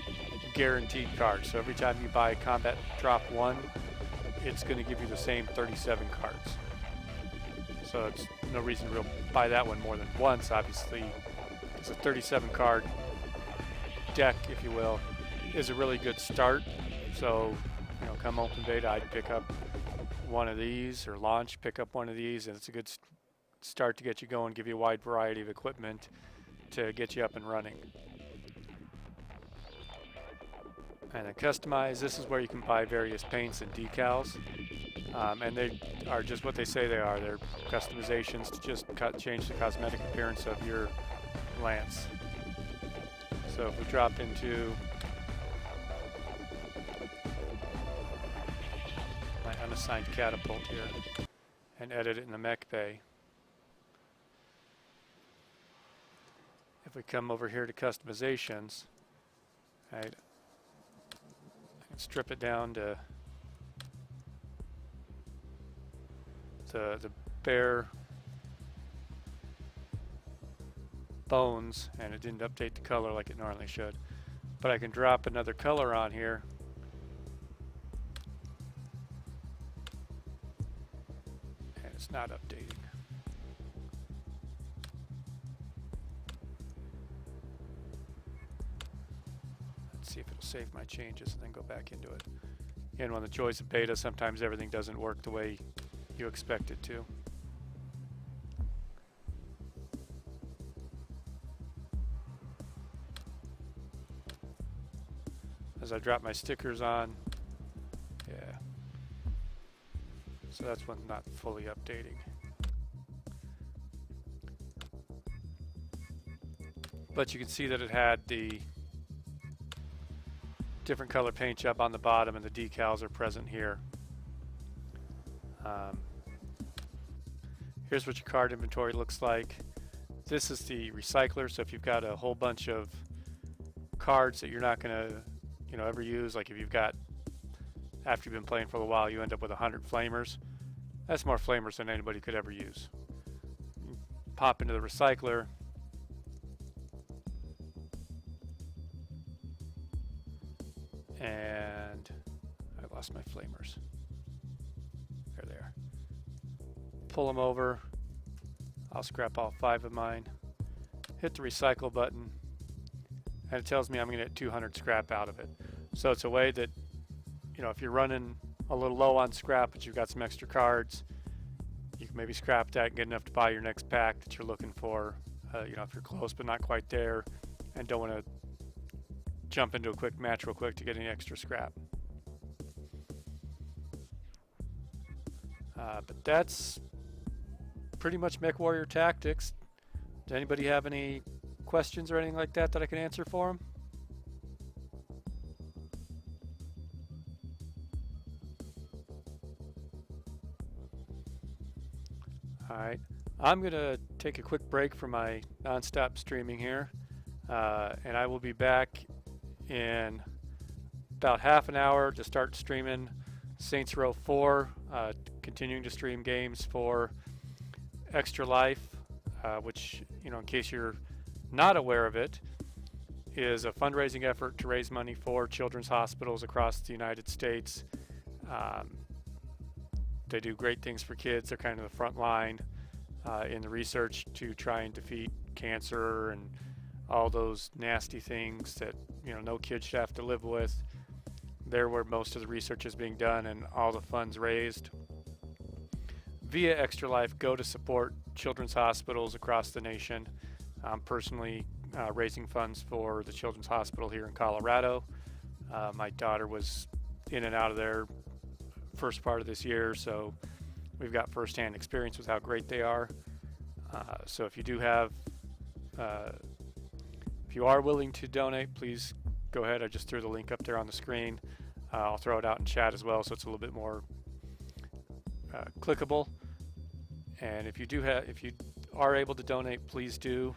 guaranteed cards. So every time you buy Combat Drop 1, it's going to give you the same 37 cards. So it's no reason to buy that one more than once, obviously. It's a 37 card deck, if you will, is a really good start. So, come open beta, I'd pick up one of these, or launch, pick up one of these, and it's a good start to get you going, give you a wide variety of equipment to get you up and running. And then customize, this is where you can buy various paints and decals, and they are just what they say they are. They're customizations to just change the cosmetic appearance of your lance. So if we drop into my unassigned catapult here and edit it in the mech bay, if we come over here to customizations, right, I can strip it down to the bare bones, and it didn't update the color like it normally should. But I can drop another color on here and it's not updating. Let's see if it'll save my changes and then go back into it. Again, on the joys of beta, sometimes everything doesn't work the way you expect it to. As I drop my stickers on, yeah. So that's one not fully updating. But you can see that it had the different color paint job on the bottom, and the decals are present here. Here's what your card inventory looks like. This is the recycler, so if you've got a whole bunch of cards that you're not going to ever use, like if you've got, after you've been playing for a while, you end up with 100 flamers. That's more flamers than anybody could ever use. You pop into the recycler, and I lost my flamers. There they are. Pull them over. I'll scrap all 5 of mine. Hit the recycle button, and it tells me I'm going to get 200 scrap out of it. So it's a way that, if you're running a little low on scrap, but you've got some extra cards, you can maybe scrap that and get enough to buy your next pack that you're looking for. If you're close but not quite there and don't want to jump into a quick match real quick to get any extra scrap. But that's pretty much MechWarrior Tactics. Does anybody have any questions or anything like that I can answer for them? Alright, I'm going to take a quick break from my non-stop streaming here, and I will be back in about half an hour to start streaming Saints Row 4, continuing to stream games for Extra Life, which, in case you're not aware of it, is a fundraising effort to raise money for children's hospitals across the United States. They do great things for kids. They're kind of the front line in the research to try and defeat cancer and all those nasty things that no kid should have to live with. They're where most of the research is being done, and all the funds raised via Extra Life go to support children's hospitals across the nation. I'm personally raising funds for the Children's Hospital here in Colorado. My daughter was in and out of there first part of this year, so we've got firsthand experience with how great they are. So if you do have, if you are willing to donate, please go ahead. I just threw the link up there on the screen. I'll throw it out in chat as well, so it's a little bit more clickable. And if you are able to donate, please do.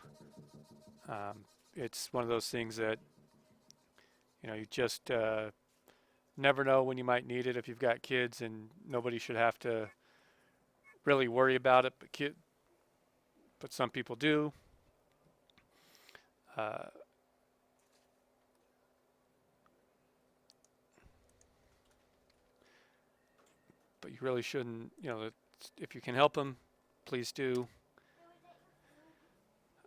It's one of those things that you just never know when you might need it if you've got kids, and nobody should have to really worry about it, but some people do. But you really shouldn't, if you can help them, please do.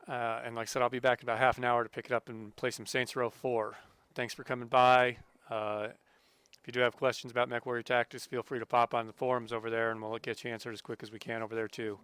And like I said, I'll be back in about half an hour to pick it up and play some Saints Row 4. Thanks for coming by. If you do have questions about MechWarrior Tactics, feel free to pop on the forums over there, and we'll get you answered as quick as we can over there too.